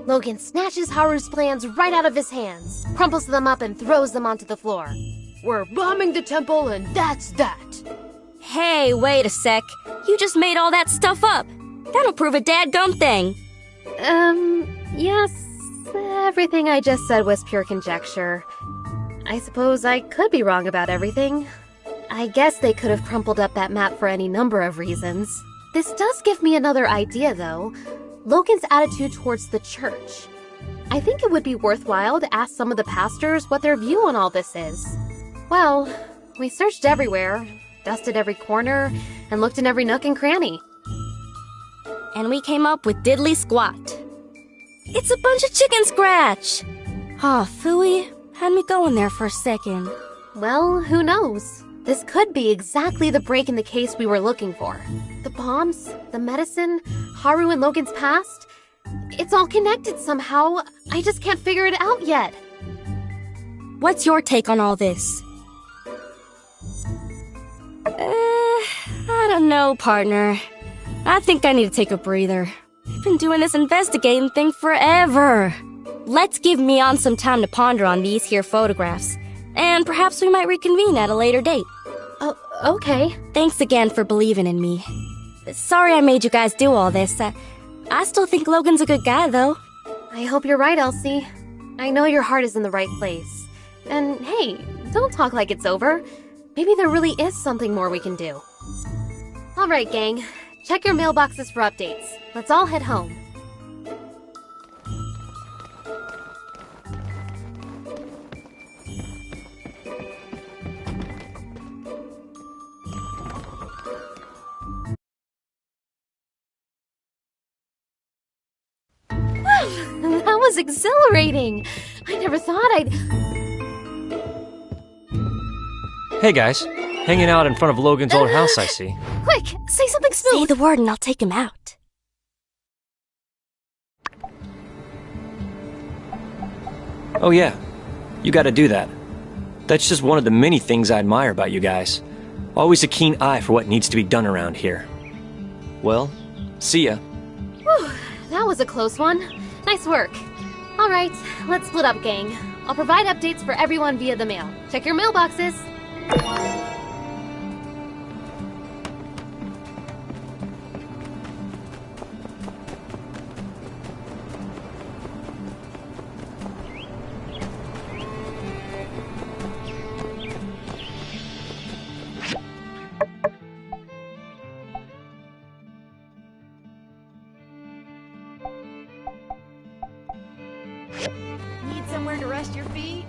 Logan snatches Haru's plans right out of his hands, crumples them up and throws them onto the floor. We're bombing the temple and that's that. Hey, wait a sec. You just made all that stuff up. That'll prove a dadgum thing. Yes, everything I just said was pure conjecture. I suppose I could be wrong about everything. I guess they could have crumpled up that map for any number of reasons. This does give me another idea, though. Logan's attitude towards the church. I think it would be worthwhile to ask some of the pastors what their view on all this is. Well, we searched everywhere, dusted every corner, and looked in every nook and cranny. And we came up with diddly squat. It's a bunch of chicken scratch! Aw, phooey, had me going there for a second. Well, who knows? This could be exactly the break in the case we were looking for. The bombs, the medicine, Haru and Logan's past. It's all connected somehow. I just can't figure it out yet. What's your take on all this? I don't know, partner. I think I need to take a breather. I've been doing this investigating thing forever. Let's give Mion some time to ponder on these here photographs. And perhaps we might reconvene at a later date. Oh, okay. Thanks again for believing in me. Sorry I made you guys do all this. I still think Logan's a good guy, though. I hope you're right, Elsie. I know your heart is in the right place. And hey, don't talk like it's over. Maybe there really is something more we can do. Alright, gang. Check your mailboxes for updates. Let's all head home. That was exhilarating! I never thought I'd... Hey guys, hanging out in front of Logan's old house, I see. Quick, say something smooth! Say the word and I'll take him out. Oh yeah, you gotta do that. That's just one of the many things I admire about you guys. Always a keen eye for what needs to be done around here. Well, see ya. Whew, that was a close one. Nice work. Alright, let's split up, gang. I'll provide updates for everyone via the mail. Check your mailboxes. Need somewhere to rest your feet?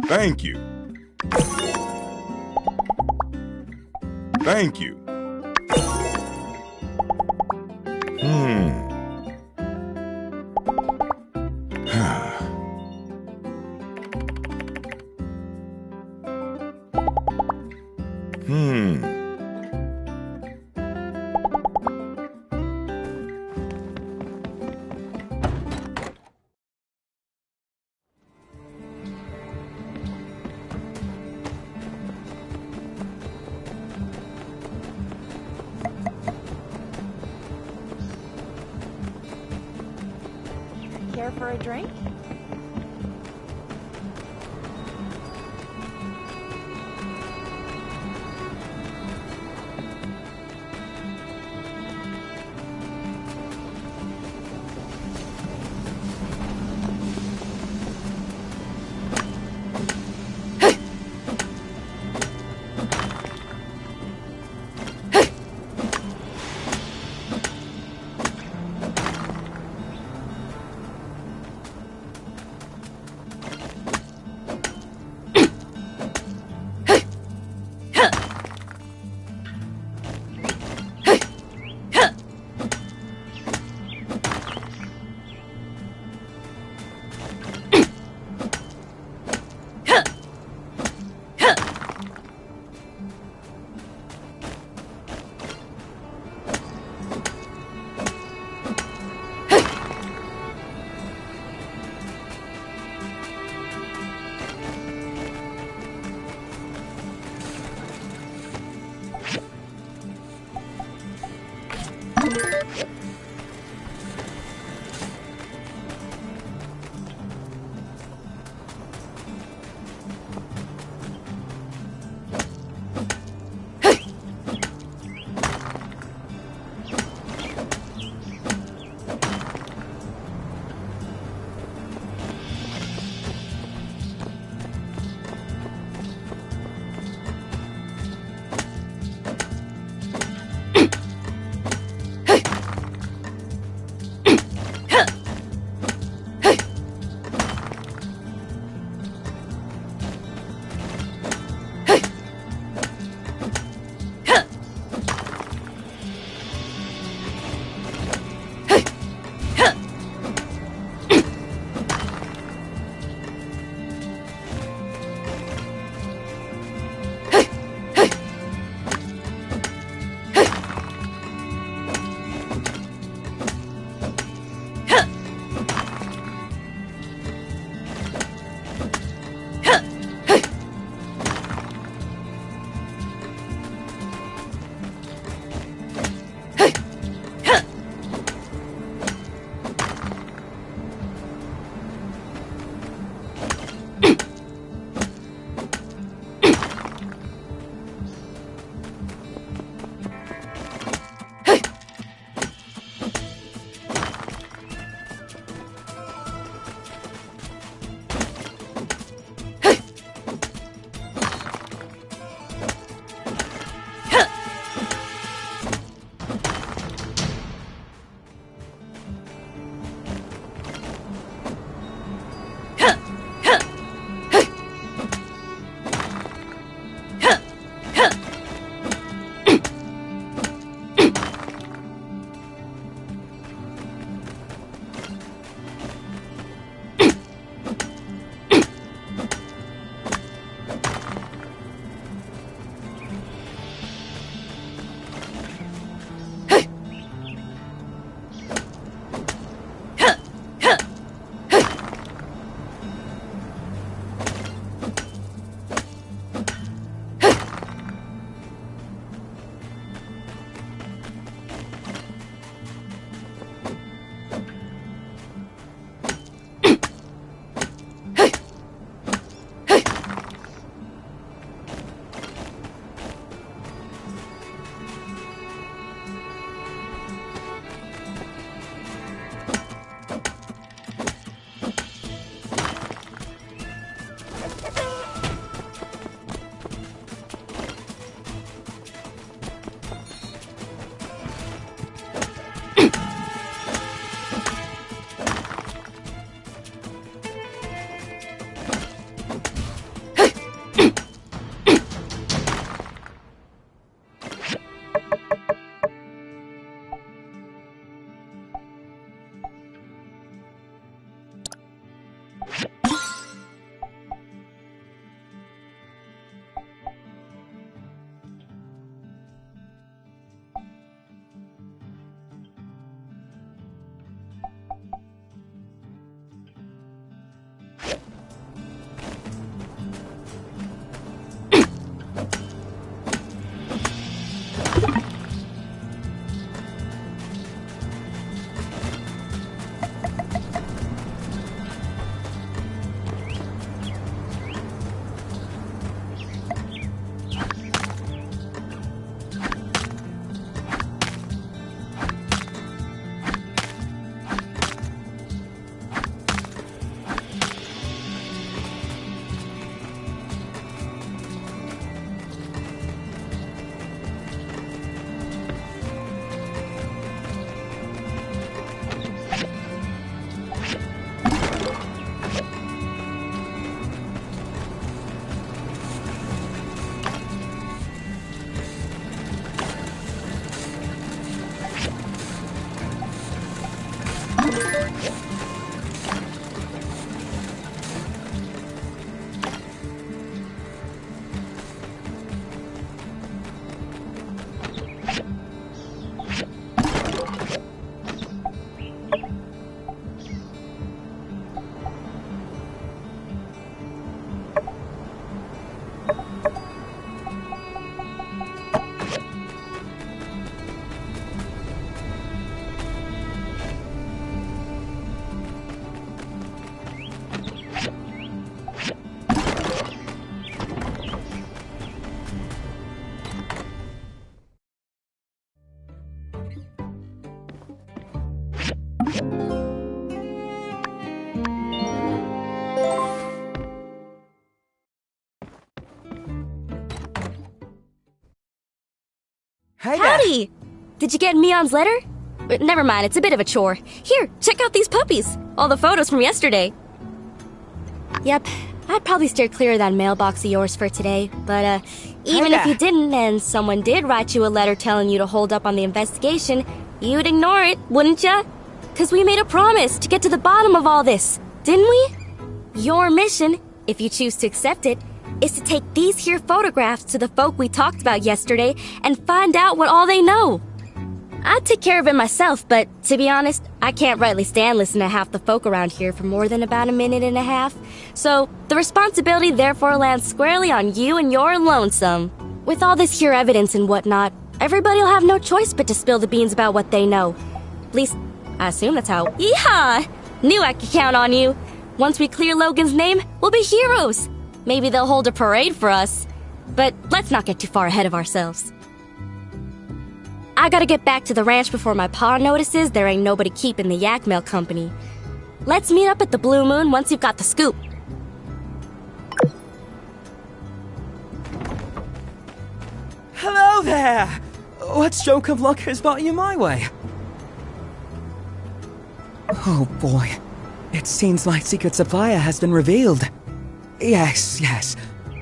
Thank you. Thank you. Care for a drink? Hey there. Howdy! Did you get Mion's letter? Never mind, it's a bit of a chore. Here, check out these puppies. All the photos from yesterday. Yep, I'd probably steer clear of that mailbox of yours for today, but even if you didn't and someone did write you a letter telling you to hold up on the investigation, you'd ignore it, wouldn't ya? 'Cause we made a promise to get to the bottom of all this, didn't we? Your mission, if you choose to accept it, is to take these here photographs to the folk we talked about yesterday and find out what all they know. I'd take care of it myself, but to be honest, I can't rightly stand listening to half the folk around here for more than about a minute and a half. So the responsibility therefore lands squarely on you and your lonesome. With all this here evidence and whatnot, everybody'll have no choice but to spill the beans about what they know. At least, I assume that's how. Yeehaw! Knew I could count on you. Once we clear Logan's name, we'll be heroes. Maybe they'll hold a parade for us. But let's not get too far ahead of ourselves. I gotta get back to the ranch before my pa notices there ain't nobody keeping the yak mail company. Let's meet up at the Blue Moon once you've got the scoop. Hello there! What stroke of luck has brought you my way? Oh boy. It seems my secret supplier has been revealed. Yes.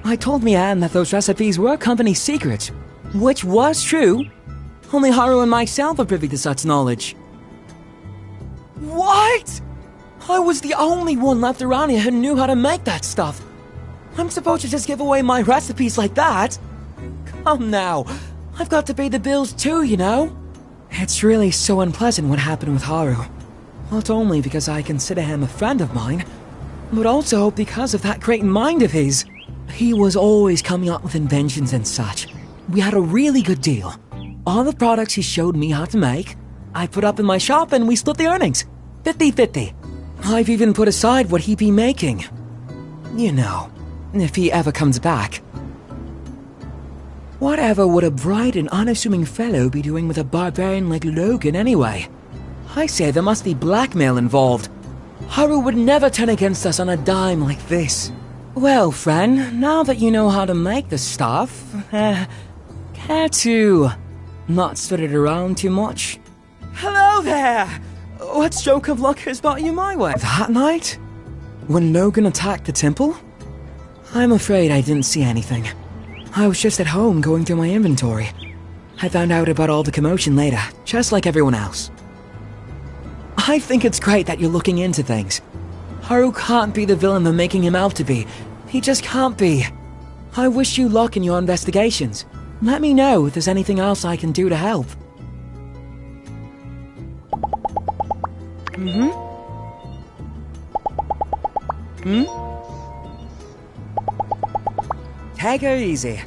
I told Mian that those recipes were company secrets, which was true. Only Haru and myself are privy to such knowledge. What? I was the only one left around here who knew how to make that stuff. I'm supposed to just give away my recipes like that? Come now, I've got to pay the bills too, you know? It's really so unpleasant what happened with Haru. Not only because I consider him a friend of mine, but also because of that great mind of his. He was always coming up with inventions and such. We had a really good deal. All the products he showed me how to make, I put up in my shop and we split the earnings. 50-50. I've even put aside what he'd be making. You know, if he ever comes back. Whatever would a bright and unassuming fellow be doing with a barbarian like Logan anyway? I say there must be blackmail involved. Haru would never turn against us on a dime like this. Well, friend, now that you know how to make the stuff, care to not spread it around too much? Hello there! What stroke of luck has brought you my way? That night? When Logan attacked the temple? I'm afraid I didn't see anything. I was just at home going through my inventory. I found out about all the commotion later, just like everyone else. I think it's great that you're looking into things. Haru can't be the villain they're making him out to be. He just can't be. I wish you luck in your investigations. Let me know if there's anything else I can do to help. Take her easy.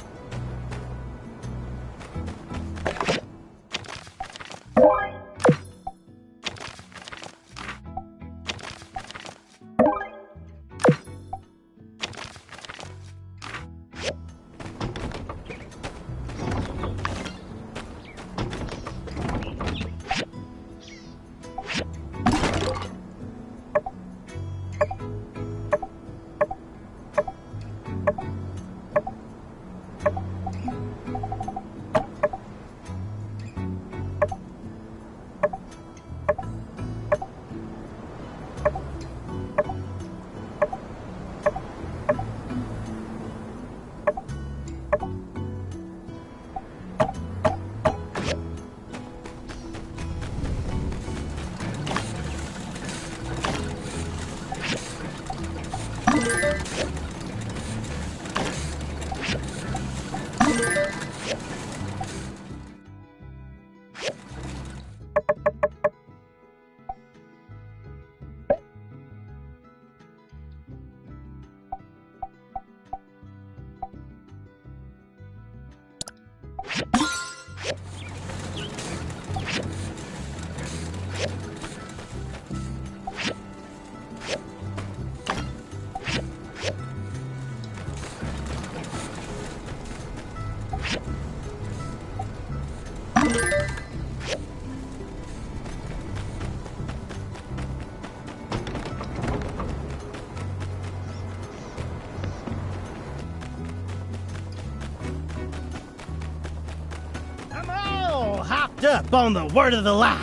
up on the word of the light.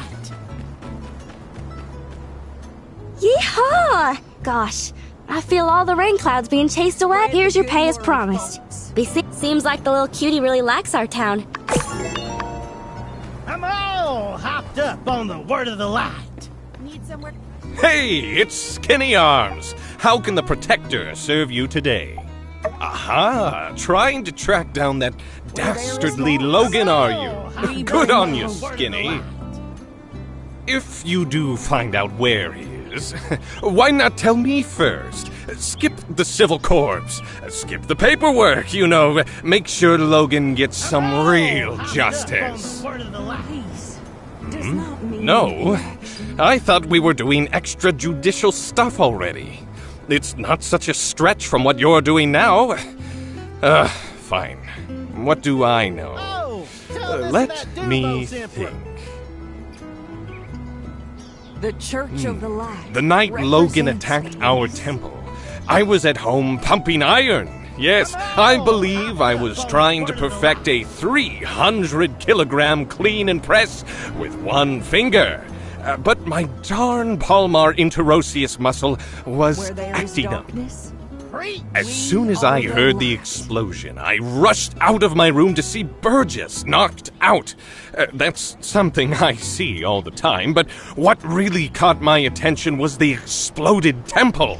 Yeehaw! Gosh, I feel all the rain clouds being chased away. Here's your pay as promised. Seems like the little cutie really likes our town. I'm all hopped up on the word of the light. Need somewhere. Hey, it's Skinny Arms. How can the Protector serve you today? Aha! Trying to track down that dastardly Logan, are you? Good on you, Skinny. If you do find out where he is, why not tell me first? Skip the civil corps. Skip the paperwork, you know. Make sure Logan gets some real justice. No, I thought we were doing extrajudicial stuff already. It's not such a stretch from what you're doing now. Fine. What do I know? Let me think. The Church of the Light. The night Logan attacked our temple, I was at home pumping iron. Yes, I believe I was trying to perfect a 300-kilogram clean and press with one finger. But my darn palmar interosseous muscle was acting up. As soon as I heard the explosion, I rushed out of my room to see Burgess knocked out. That's something I see all the time, but what really caught my attention was the exploded temple.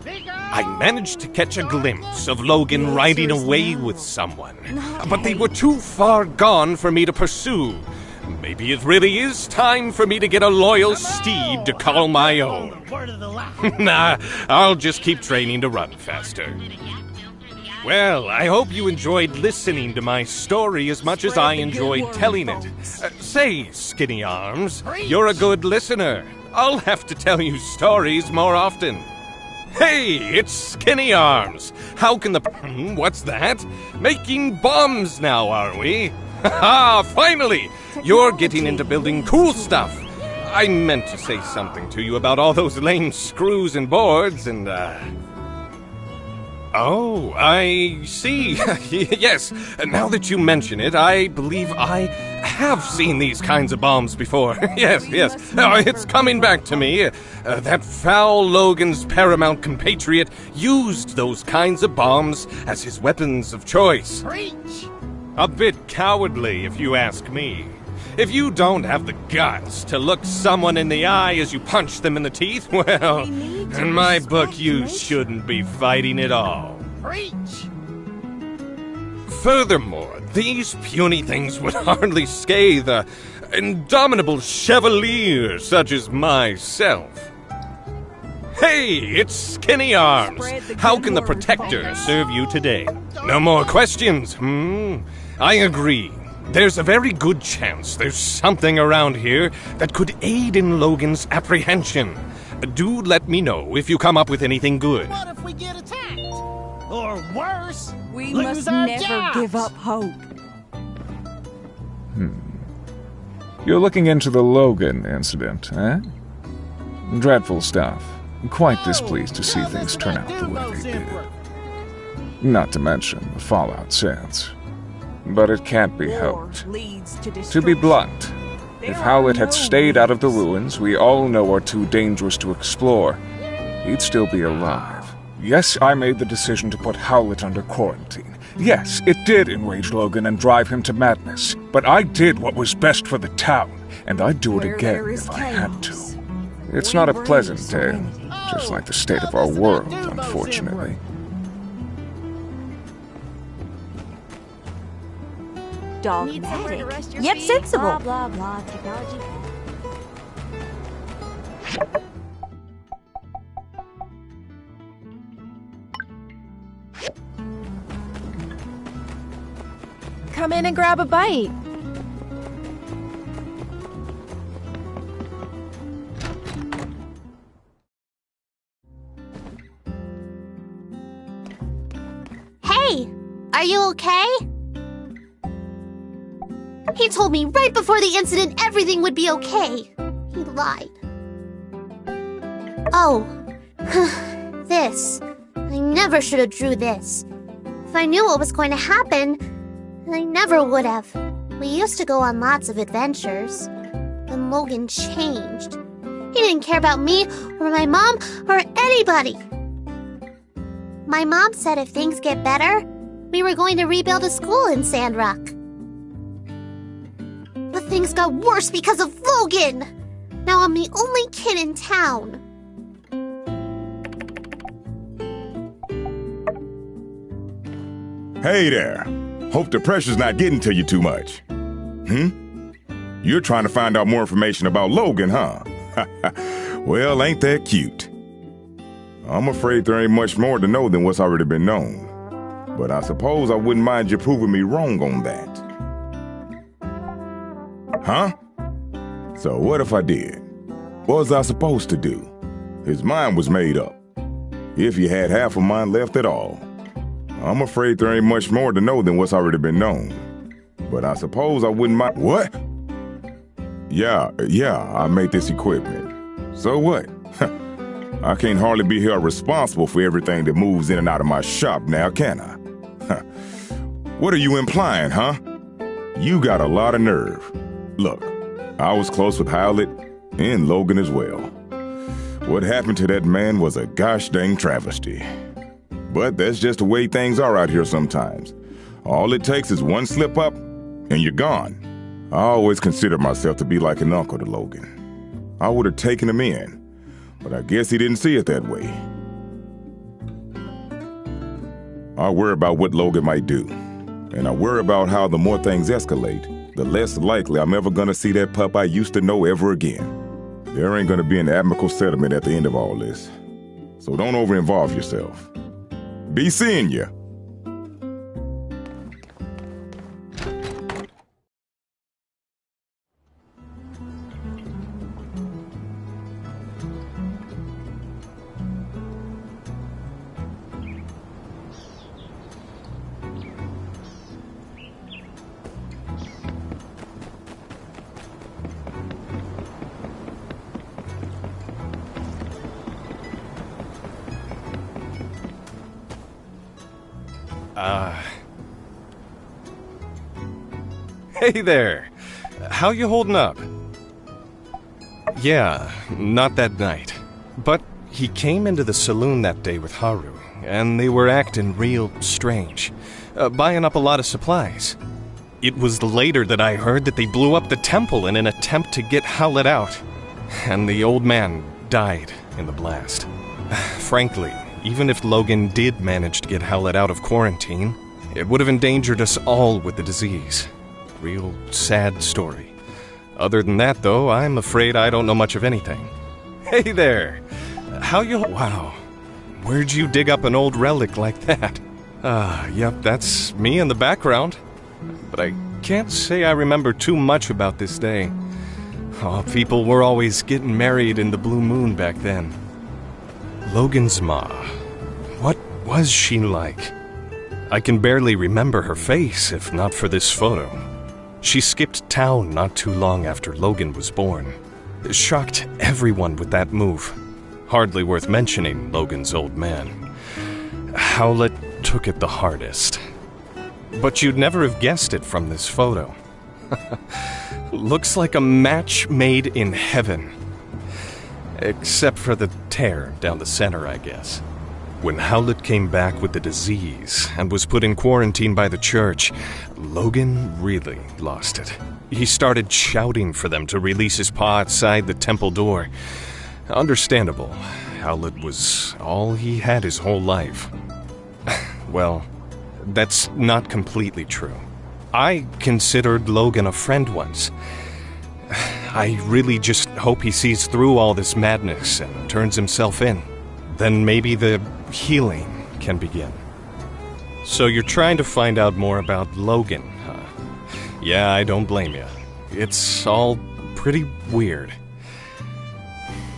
I managed to catch a glimpse of Logan riding away with someone, but they were too far gone for me to pursue. Maybe it really is time for me to get a loyal steed to call my own. Nah, I'll just keep training to run faster. Well, I hope you enjoyed listening to my story as much as I enjoyed telling it. Say, Skinny Arms, you're a good listener. I'll have to tell you stories more often. Hey, it's Skinny Arms. How can the... What's that? Making bombs now, are we? Ha! Finally! You're getting into building cool stuff. I meant to say something to you about all those lame screws and boards and, Oh, I see. Yes, now that you mention it, I believe I have seen these kinds of bombs before. Yes. Oh, it's coming back to me. That foul Logan's paramount compatriot used those kinds of bombs as his weapons of choice. Preach! A bit cowardly, if you ask me. If you don't have the guts to look someone in the eye as you punch them in the teeth, well, in my book, you shouldn't be fighting at all. Preach! Furthermore, these puny things would hardly scathe an indomitable chevalier such as myself. Hey, it's Skinny Arms. How can the Protector serve you today? No more questions, I agree. There's a very good chance there's something around here that could aid in Logan's apprehension. Do let me know if you come up with anything good. What if we get attacked? Or worse, We lose must our never jobs? give up hope. You're looking into the Logan incident, eh? Dreadful stuff. Quite displeased to see things turn out the way they did. Not to mention the fallout since. But it can't be helped. To be blunt, if Howlett had stayed out of the ruins we all know are too dangerous to explore, he'd still be alive. Yes, I made the decision to put Howlett under quarantine. Yes, it did enrage Logan and drive him to madness. But I did what was best for the town, and I'd do it again if I had to. It's not a pleasant tale, just like the state of our world, unfortunately. Dogmatic, yet sensible. Blah, blah, blah, technology. Come in and grab a bite. Hey, are you okay? He told me right before the incident everything would be okay. He lied. Oh, this. I never should have drew this. If I knew what was going to happen, I never would have. We used to go on lots of adventures. Then Logan changed. He didn't care about me, or my mom, or anybody. My mom said if things get better, we were going to rebuild a school in Sandrock. But things got worse because of Logan! Now I'm the only kid in town. Hey there. Hope the pressure's not getting to you too much. You're trying to find out more information about Logan, huh? Well, ain't that cute? I'm afraid there ain't much more to know than what's already been known. But I suppose I wouldn't mind you proving me wrong on that. Huh? So what if I did? What was I supposed to do? His mind was made up. If he had half of mine left at all. I'm afraid there ain't much more to know than what's already been known. But I suppose I wouldn't mind— What? Yeah, I made this equipment. So what? I can't hardly be held responsible for everything that moves in and out of my shop now, can I? What are you implying, huh? You got a lot of nerve. Look, I was close with Howlett and Logan as well. What happened to that man was a gosh dang travesty. But that's just the way things are out here sometimes. All it takes is one slip up, and you're gone. I always considered myself to be like an uncle to Logan. I would have taken him in, but I guess he didn't see it that way. I worry about what Logan might do, and I worry about how the more things escalate, the less likely I'm ever gonna see that pup I used to know ever again. There ain't gonna be an amicable settlement at the end of all this, so don't over-involve yourself. Be seeing ya. Hey there. How you holding up? Yeah, not that night. But he came into the saloon that day with Haru, and they were acting real strange, buying up a lot of supplies. It was later that I heard that they blew up the temple in an attempt to get Howlett out, and the old man died in the blast. Frankly, even if Logan did manage to get Howlett out of quarantine, it would have endangered us all with the disease. Real sad story. Other than that, though, I'm afraid I don't know much of anything. Hey there! How you— Wow. Where'd you dig up an old relic like that? Yep, that's me in the background. But I can't say I remember too much about this day. Oh, people were always getting married in the blue moon back then. Logan's ma. What was she like? I can barely remember her face, if not for this photo. She skipped town not too long after Logan was born. Shocked everyone with that move. Hardly worth mentioning Logan's old man. Howlett took it the hardest. But you'd never have guessed it from this photo. Looks like a match made in heaven. Except for the tear down the center, I guess. When Howlett came back with the disease and was put in quarantine by the church, Logan really lost it. He started shouting for them to release his paw outside the temple door. Understandable. Howlett was all he had his whole life. Well, that's not completely true. I considered Logan a friend once. I really just hope he sees through all this madness and turns himself in. Then maybe the healing can begin. So you're trying to find out more about Logan, huh? Yeah, I don't blame you. It's all pretty weird.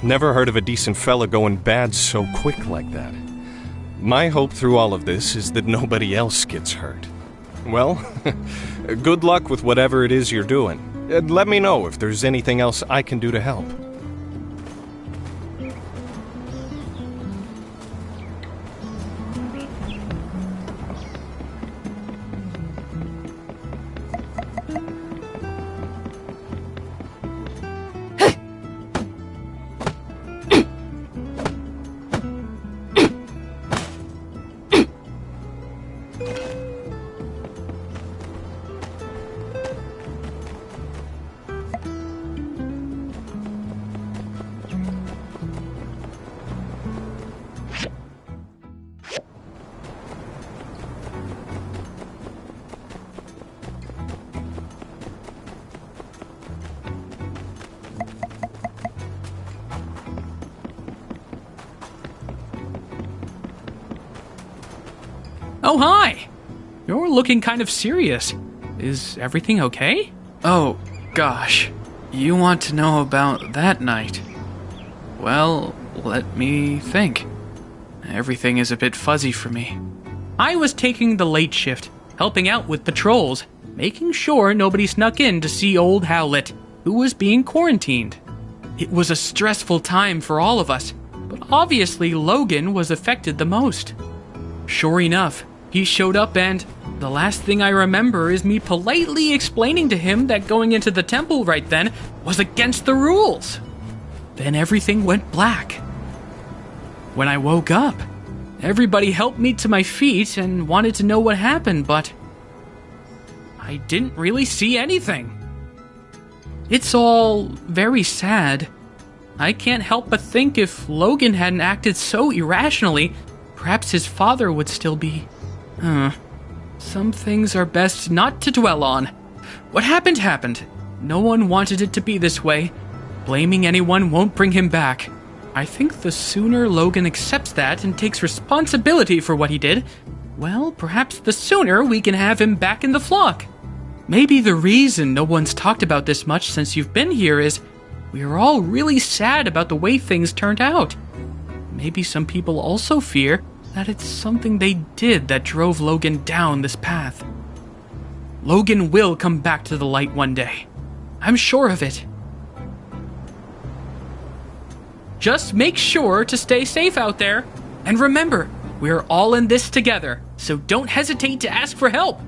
Never heard of a decent fella going bad so quick like that. My hope through all of this is that nobody else gets hurt. Well, good luck with whatever it is you're doing. And let me know if there's anything else I can do to help. Oh, hi! You're looking kind of serious. Is everything okay? Oh, gosh. You want to know about that night? Well, let me think. Everything is a bit fuzzy for me. I was taking the late shift, helping out with patrols, making sure nobody snuck in to see old Howlett, who was being quarantined. It was a stressful time for all of us, but obviously Logan was affected the most. Sure enough, he showed up and the last thing I remember is me politely explaining to him that going into the temple right then was against the rules. Then everything went black. When I woke up, everybody helped me to my feet and wanted to know what happened, but I didn't really see anything. It's all very sad. I can't help but think if Logan hadn't acted so irrationally, perhaps his father would still be... Some things are best not to dwell on. What happened happened. No one wanted it to be this way. Blaming anyone won't bring him back. I think the sooner Logan accepts that and takes responsibility for what he did, well, perhaps the sooner we can have him back in the flock. Maybe the reason no one's talked about this much since you've been here is we are all really sad about the way things turned out. Maybe some people also fear that it's something they did that drove Logan down this path. Logan will come back to the light one day. I'm sure of it. Just make sure to stay safe out there. And remember, we're all in this together, so don't hesitate to ask for help.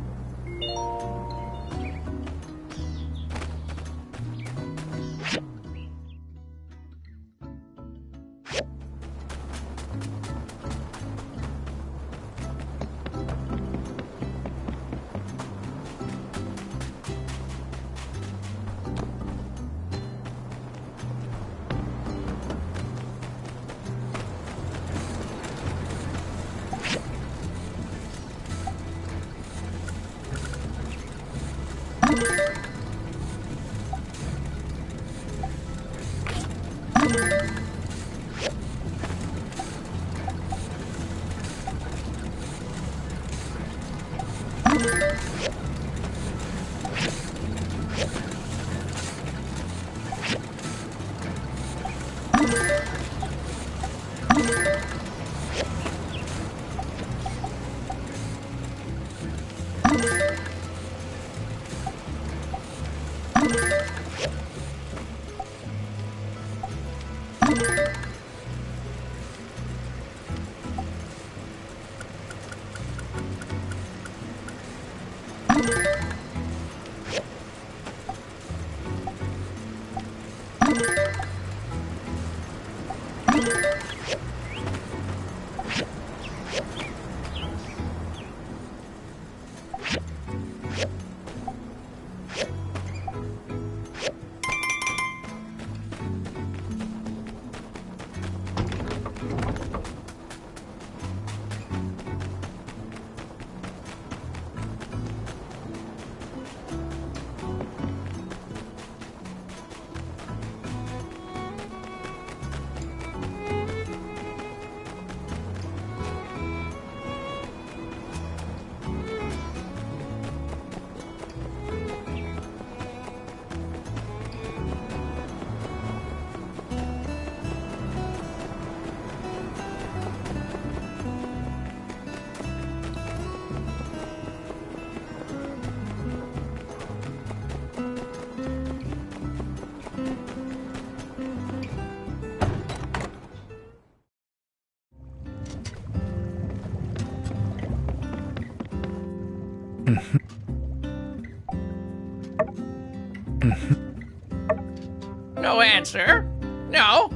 No answer? No?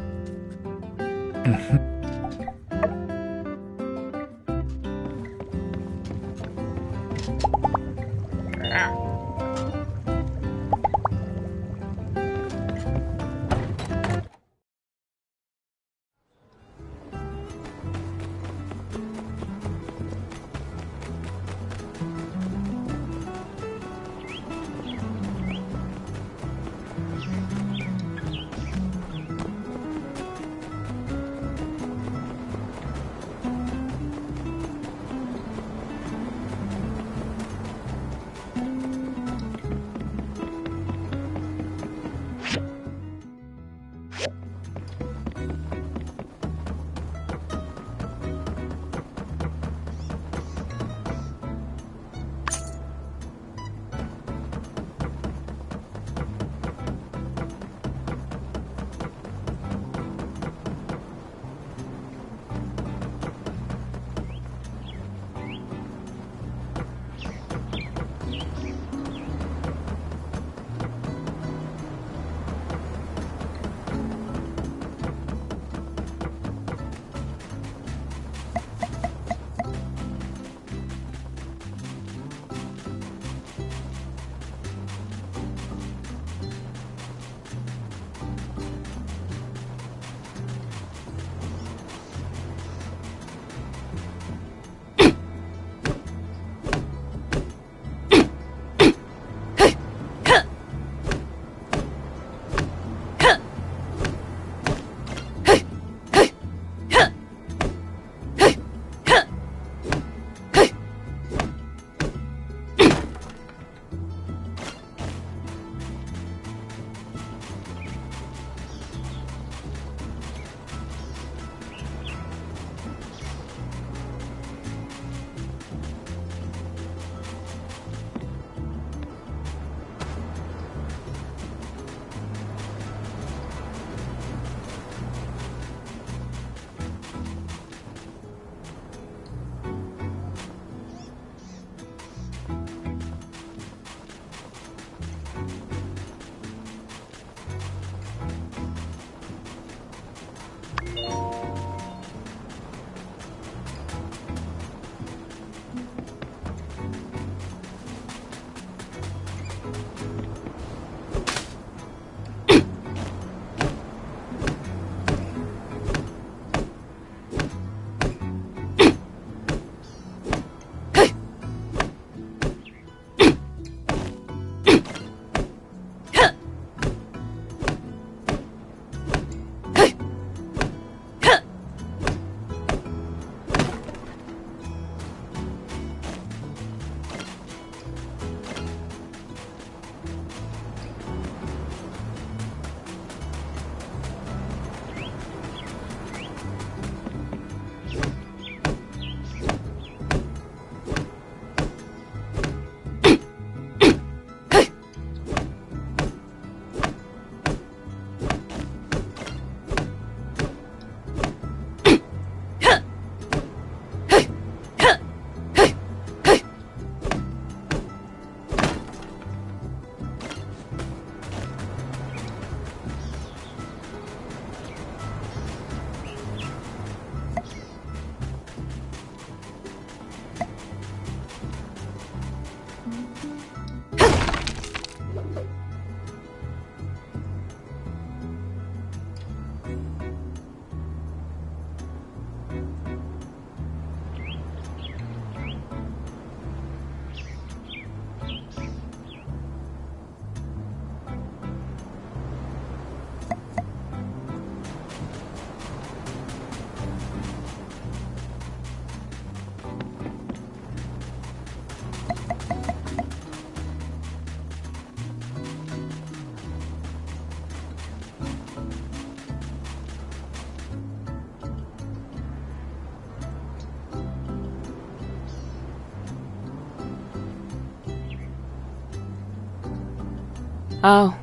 Oh,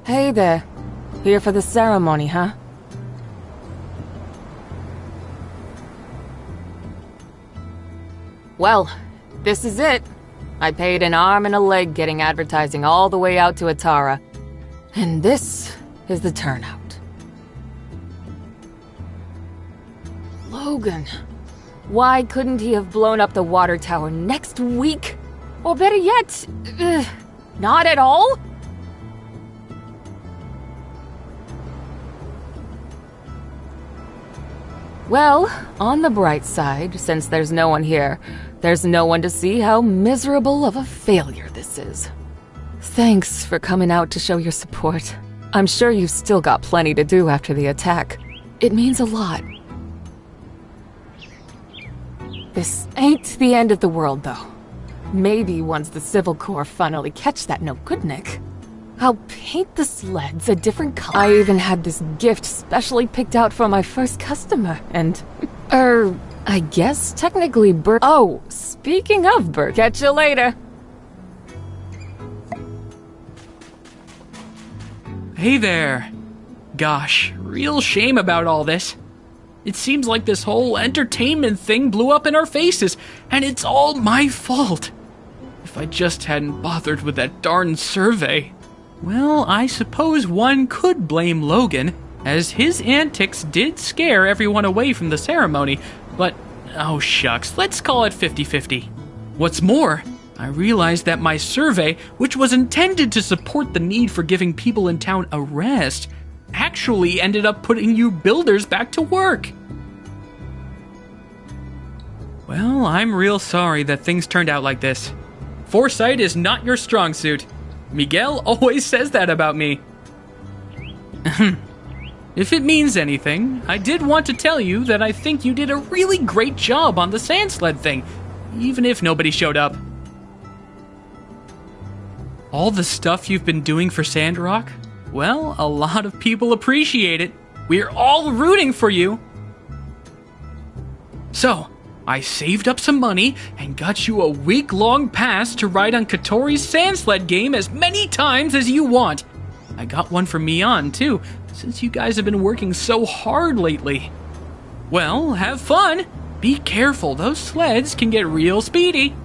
hey there. Here for the ceremony, huh? Well, this is it. I paid an arm and a leg getting advertising all the way out to Atara. And this is the turnout. Logan. Why couldn't he have blown up the water tower next week? Or better yet, not at all? Well, on the bright side, since there's no one here, there's no one to see how miserable of a failure this is. Thanks for coming out to show your support. I'm sure you've still got plenty to do after the attack. It means a lot. This ain't the end of the world, though. Maybe once the Civil Corps finally catch that no-good-Nick, I'll paint the sleds a different color. I even had this gift specially picked out for my first customer, and... I guess technically Oh, speaking of catch you later. Hey there. Gosh, real shame about all this. It seems like this whole entertainment thing blew up in our faces, and it's all my fault. If I just hadn't bothered with that darn survey. Well, I suppose one could blame Logan, as his antics did scare everyone away from the ceremony, but, oh shucks, let's call it 50-50. What's more, I realized that my survey, which was intended to support the need for giving people in town a rest, actually ended up putting you builders back to work. Well, I'm real sorry that things turned out like this. Foresight is not your strong suit. Miguel always says that about me. If it means anything, I did want to tell you that I think you did a really great job on the sand sled thing, even if nobody showed up. All the stuff you've been doing for Sandrock? Well, a lot of people appreciate it. We're all rooting for you. So, I saved up some money and got you a week-long pass to ride on Katori's sand sled game as many times as you want. I got one for Mian, too, since you guys have been working so hard lately. Well, have fun. Be careful, those sleds can get real speedy.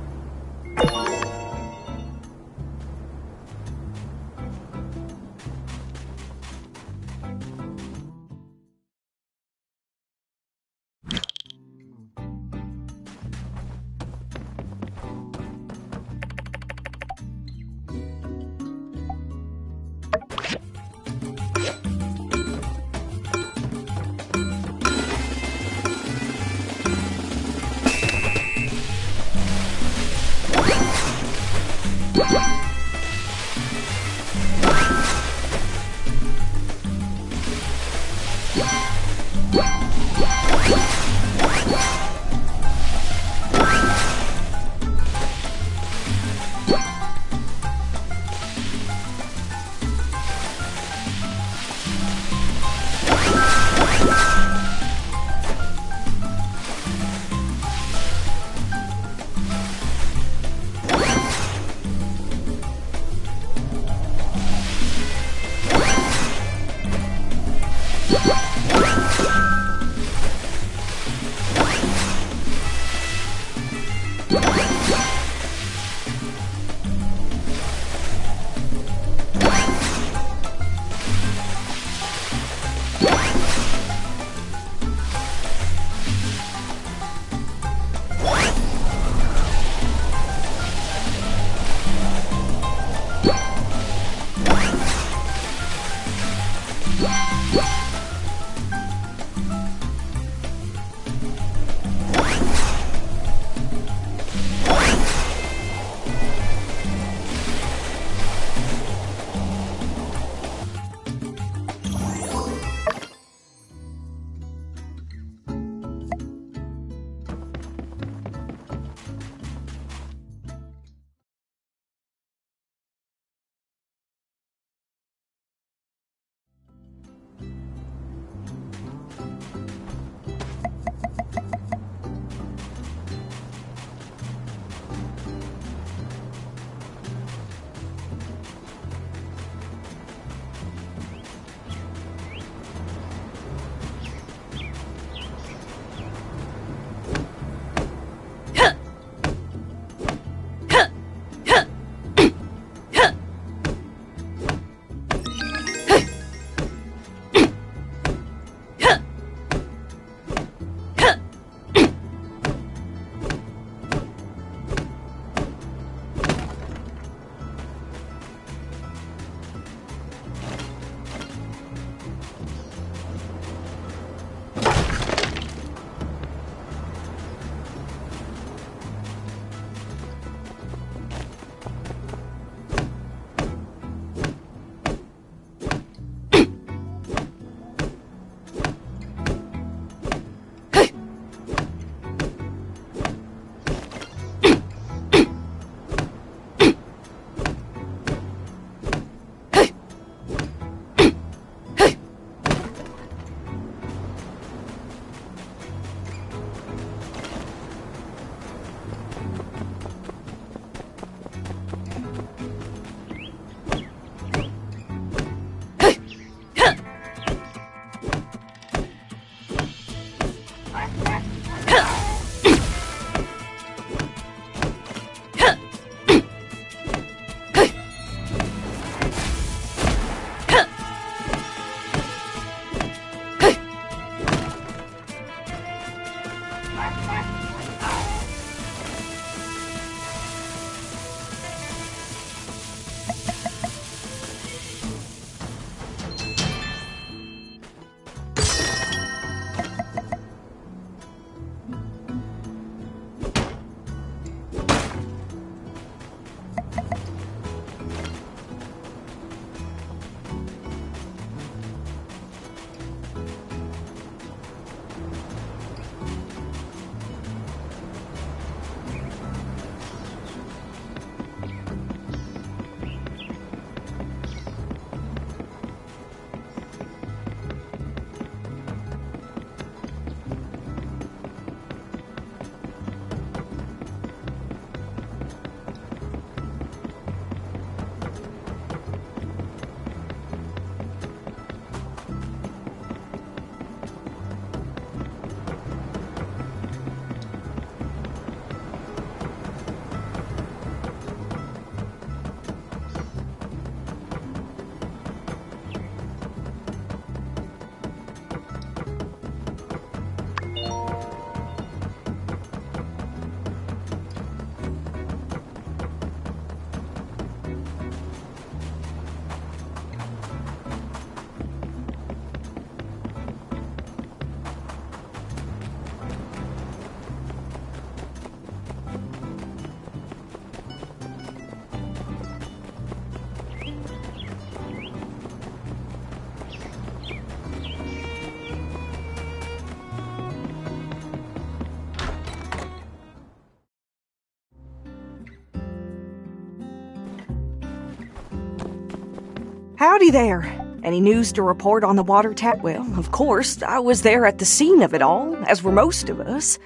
Howdy there. Any news to report on the water tap? Well, of course, I was there at the scene of it all, as were most of us.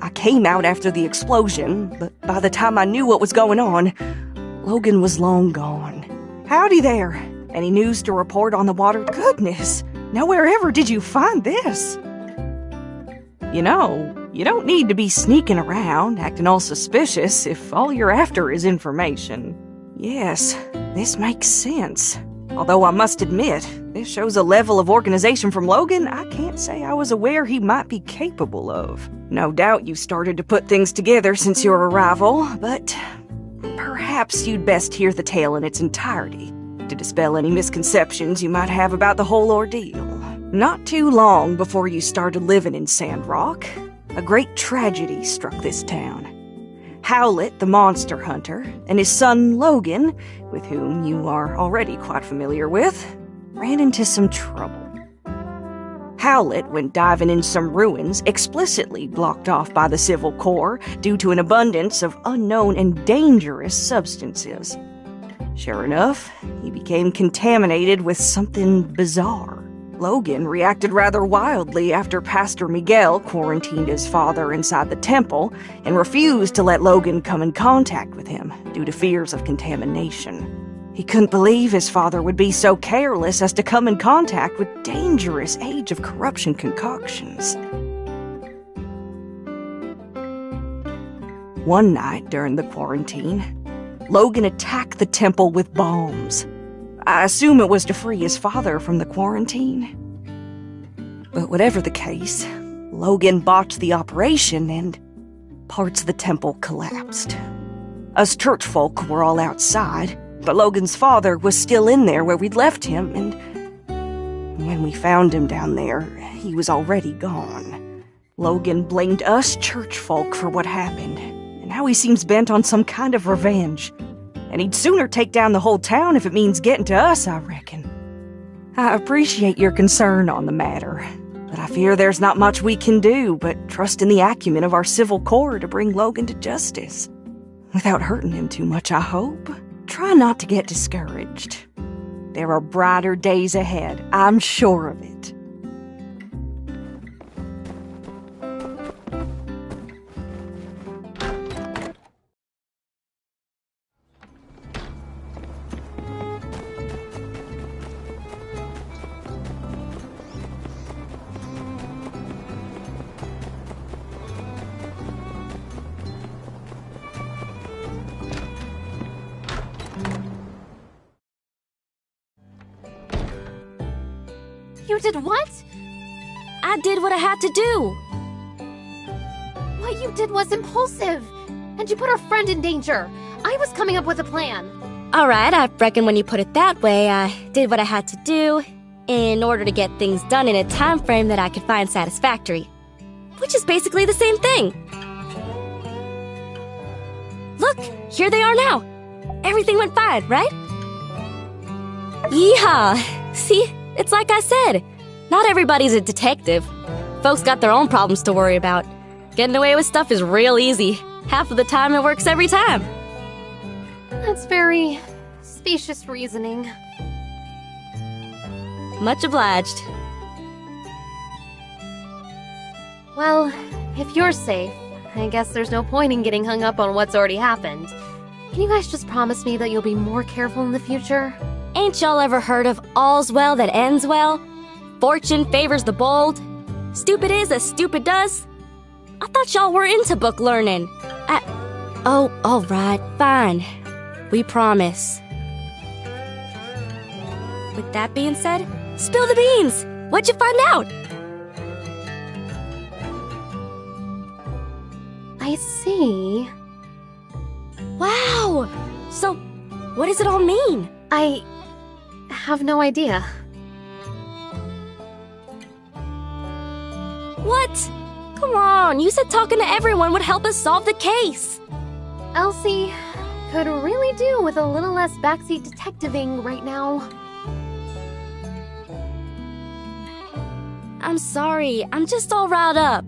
I came out after the explosion, but by the time I knew what was going on, Logan was long gone. Howdy there. Any news to report on the water? Goodness, nowhere ever did you find this. You know, you don't need to be sneaking around, acting all suspicious if all you're after is information. Yes, this makes sense. Although I must admit, this shows a level of organization from Logan I can't say I was aware he might be capable of. No doubt you started to put things together since your arrival, but perhaps you'd best hear the tale in its entirety to dispel any misconceptions you might have about the whole ordeal. Not too long before you started living in Sandrock, a great tragedy struck this town. Howlett, the monster hunter, and his son Logan, with whom you are already quite familiar with, ran into some trouble. Howlett went diving in some ruins explicitly blocked off by the Civil Corps due to an abundance of unknown and dangerous substances. Sure enough, he became contaminated with something bizarre. Logan reacted rather wildly after Pastor Miguel quarantined his father inside the temple and refused to let Logan come in contact with him due to fears of contamination. He couldn't believe his father would be so careless as to come in contact with dangerous Age of Corruption concoctions. One night during the quarantine, Logan attacked the temple with bombs. I assume it was to free his father from the quarantine. But whatever the case, Logan botched the operation and parts of the temple collapsed. Us church folk were all outside, but Logan's father was still in there where we'd left him, and when we found him down there, he was already gone. Logan blamed us church folk for what happened, and now he seems bent on some kind of revenge. And he'd sooner take down the whole town if it means getting to us, I reckon. I appreciate your concern on the matter, but I fear there's not much we can do but trust in the acumen of our Civil Corps to bring Logan to justice. Without hurting him too much, I hope. Try not to get discouraged. There are brighter days ahead, I'm sure of it. You did what? I did what I had to do. What you did was impulsive, and you put our friend in danger. I was coming up with a plan. Alright, I reckon when you put it that way, I did what I had to do in order to get things done in a time frame that I could find satisfactory. Which is basically the same thing. Look, here they are now. Everything went fine, right? Yeehaw! See? It's like I said, not everybody's a detective. Folks got their own problems to worry about. Getting away with stuff is real easy. Half of the time it works every time. That's very specious reasoning. Much obliged. Well, if you're safe, I guess there's no point in getting hung up on what's already happened. Can you guys just promise me that you'll be more careful in the future? Ain't y'all ever heard of all's well that ends well? Fortune favors the bold. Stupid is as stupid does. I thought y'all were into book learning. Oh, alright, fine. We promise. With that being said, spill the beans! What'd you find out? I see. Wow! So, what does it all mean? I have no idea. What? Come on, you said talking to everyone would help us solve the case. Elsie could really do with a little less backseat detectiving right now. I'm sorry, I'm just all riled up.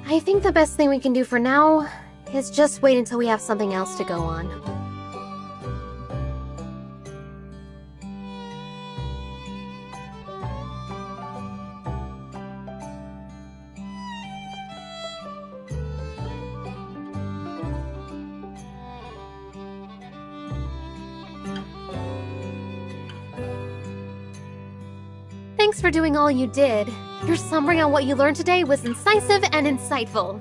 I think the best thing we can do for now is just wait until we have something else to go on. Thanks for doing all you did. Your summary on what you learned today was incisive and insightful.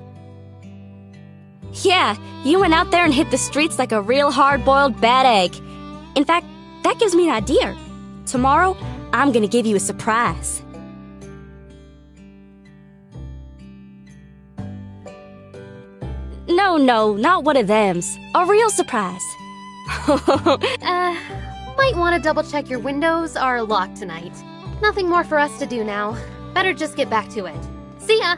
Yeah, you went out there and hit the streets like a real hard-boiled bad egg. In fact, that gives me an idea. Tomorrow, I'm gonna give you a surprise. No, not one of thems. A real surprise. Might want to double-check your windows are locked tonight. Nothing more for us to do now. Better just get back to it. See ya!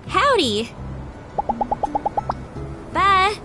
Howdy. Bye.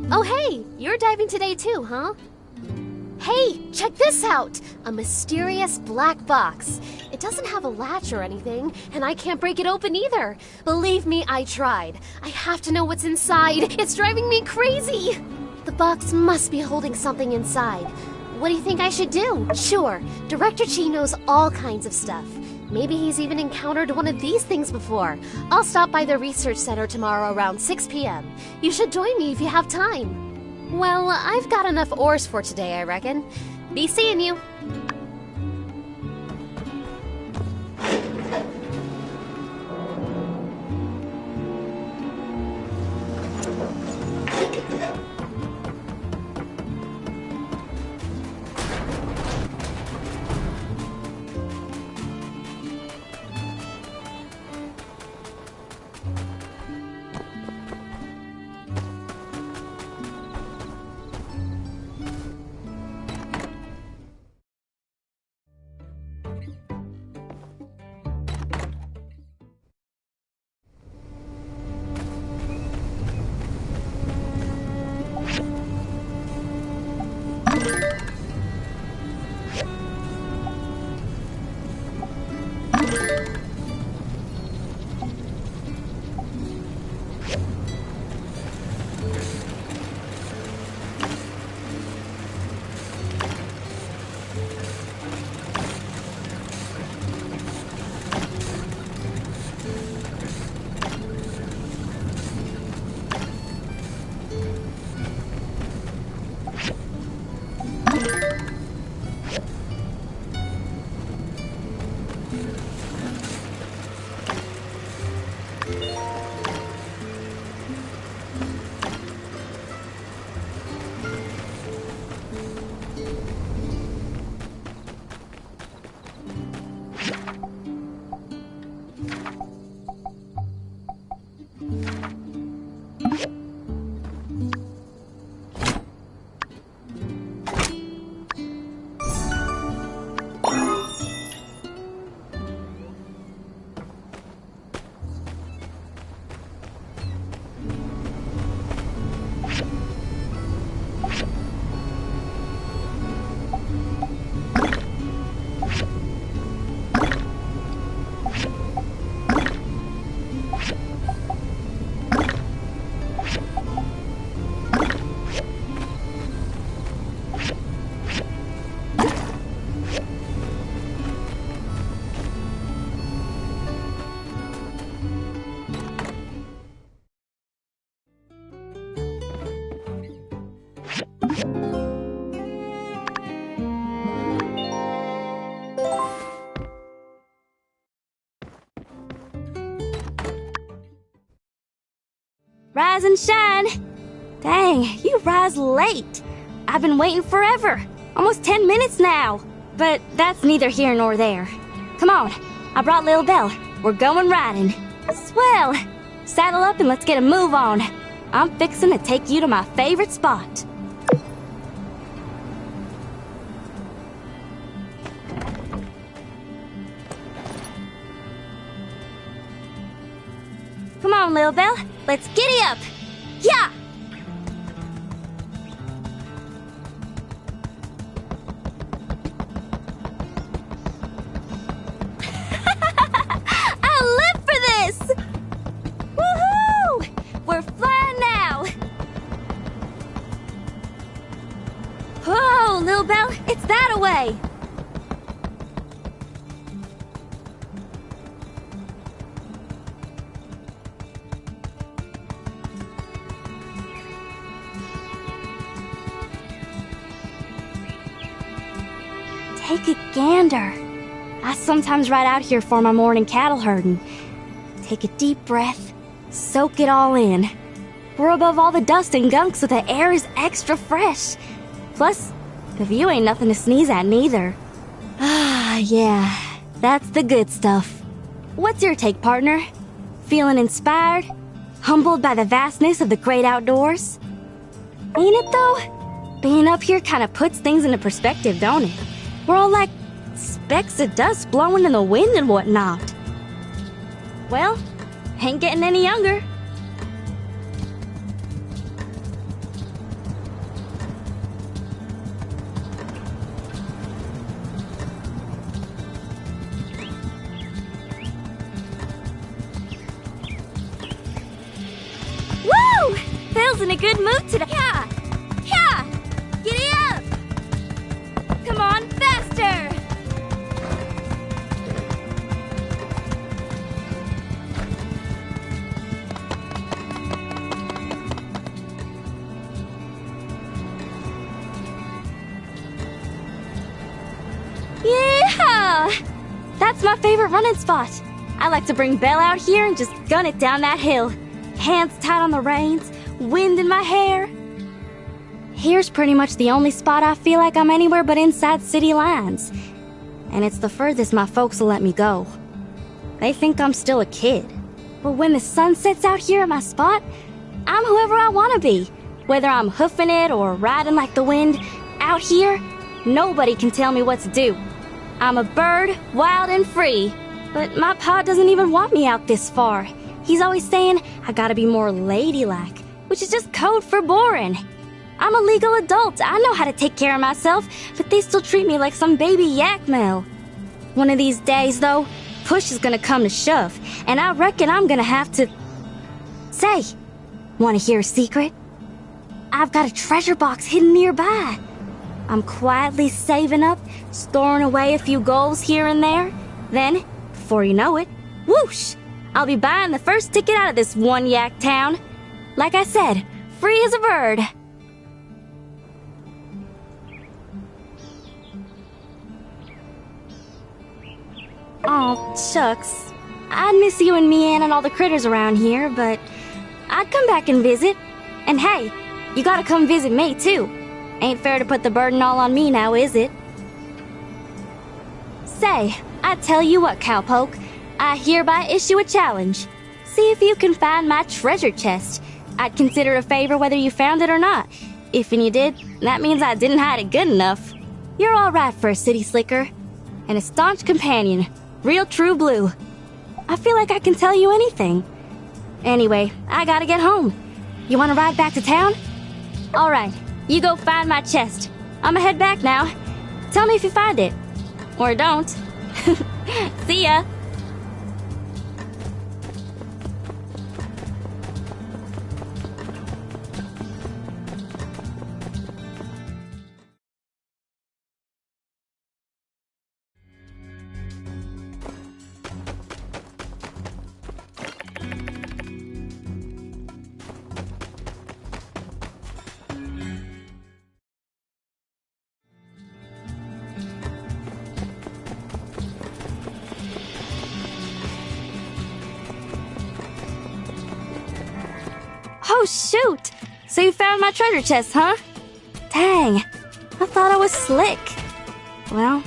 Oh hey, you're diving today too, huh? Hey, check this out! A mysterious black box. It doesn't have a latch or anything, and I can't break it open either. Believe me, I tried. I have to know what's inside. It's driving me crazy! The box must be holding something inside. What do you think I should do? Sure, Director Chi knows all kinds of stuff. Maybe he's even encountered one of these things before. I'll stop by the research center tomorrow around 6 p.m. You should join me if you have time. Well, I've got enough ores for today, I reckon. Be seeing you. Rise and shine. Dang, you rise late. I've been waiting forever. Almost 10 minutes now. But that's neither here nor there. Come on, I brought Lil Belle. We're going riding. Swell. Saddle up and let's get a move on. I'm fixing to take you to my favorite spot. Come on, Lil Belle. Let's giddy up. Yeah! I live for this! Woohoo! We're flying now! Whoa, Lil Belle, it's that away! Take a gander. I sometimes ride out here for my morning cattle herding. Take a deep breath, soak it all in. We're above all the dust and gunk, so the air is extra fresh. Plus, the view ain't nothing to sneeze at neither. Ah, yeah, that's the good stuff. What's your take, partner? Feeling inspired? Humbled by the vastness of the great outdoors? Ain't it though? Being up here kind of puts things into perspective, don't it? We're all like specks of dust blowing in the wind and whatnot. Well, ain't getting any younger. Woo! Phil's in a good mood today. Yeah! Yeah! Giddy up! Come on, faster! That's my favorite running spot. I like to bring Belle out here and just gun it down that hill. Hands tight on the reins, wind in my hair. Here's pretty much the only spot I feel like I'm anywhere but inside city lines. And it's the furthest my folks will let me go. They think I'm still a kid. But when the sun sets out here at my spot, I'm whoever I want to be. Whether I'm hoofing it or riding like the wind, out here, nobody can tell me what to do. I'm a bird, wild and free. But my pa doesn't even want me out this far. He's always saying I gotta be more ladylike, which is just code for boring. I'm a legal adult. I know how to take care of myself, but they still treat me like some baby yak male. One of these days, though, push is gonna come to shove, and I reckon I'm gonna have to... Say, wanna hear a secret? I've got a treasure box hidden nearby. I'm quietly saving up, storing away a few goals here and there. Then, before you know it, whoosh! I'll be buying the first ticket out of this one yak town. Like I said, free as a bird. Aw, shucks. I'd miss you and me and all the critters around here, but I'd come back and visit. And hey, you gotta come visit me too. Ain't fair to put the burden all on me now, is it? Say, I tell you what, Cowpoke. I hereby issue a challenge. See if you can find my treasure chest. I'd consider it a favor whether you found it or not. If you did, that means I didn't hide it good enough. You're all right for a city slicker. And a staunch companion. Real true blue. I feel like I can tell you anything. Anyway, I gotta get home. You wanna ride back to town? Alright, you go find my chest. I'ma head back now. Tell me if you find it. Or don't. See ya! Oh, shoot! So you found my treasure chest, huh? Dang, I thought I was slick. Well,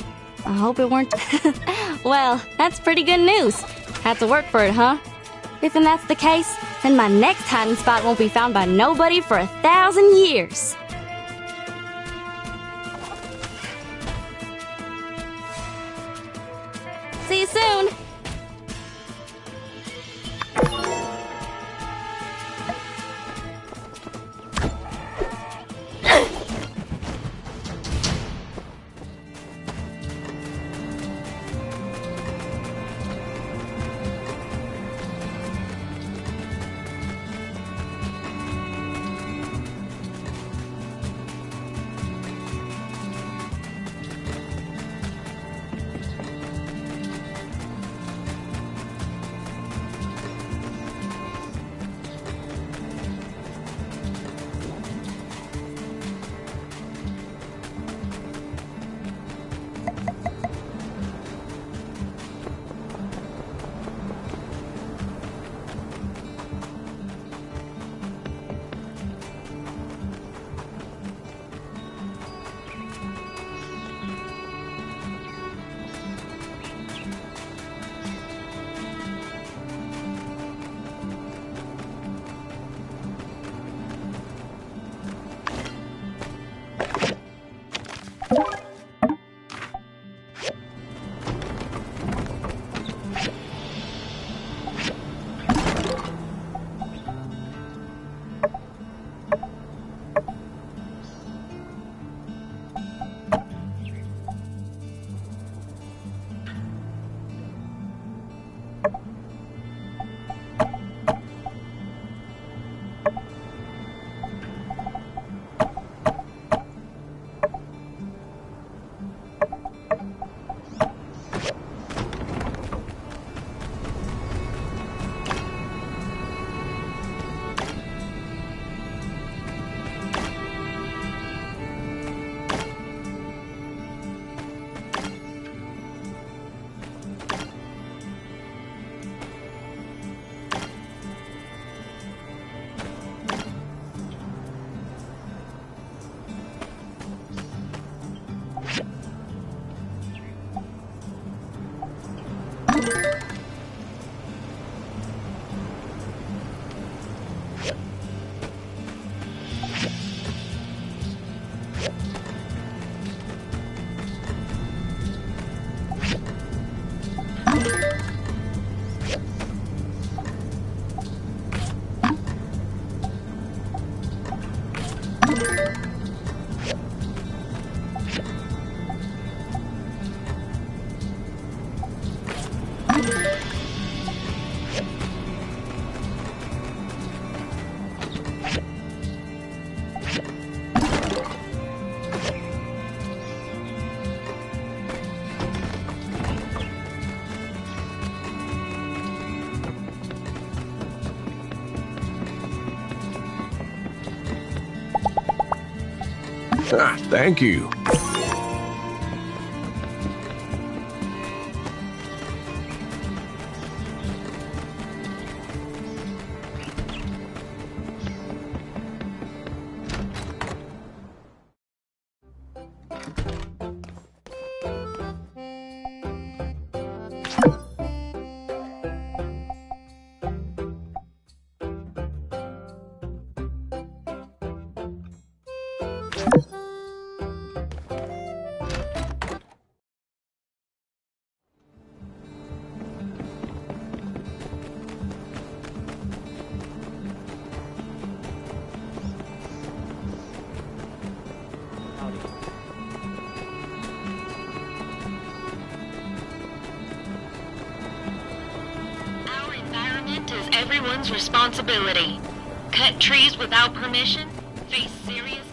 I hope it weren't... Well, that's pretty good news. Had to work for it, huh? If that's the case, then my next hiding spot won't be found by nobody for 1,000 years. See you soon! Ah, thank you. Everyone's responsibility. Cut trees without permission, face serious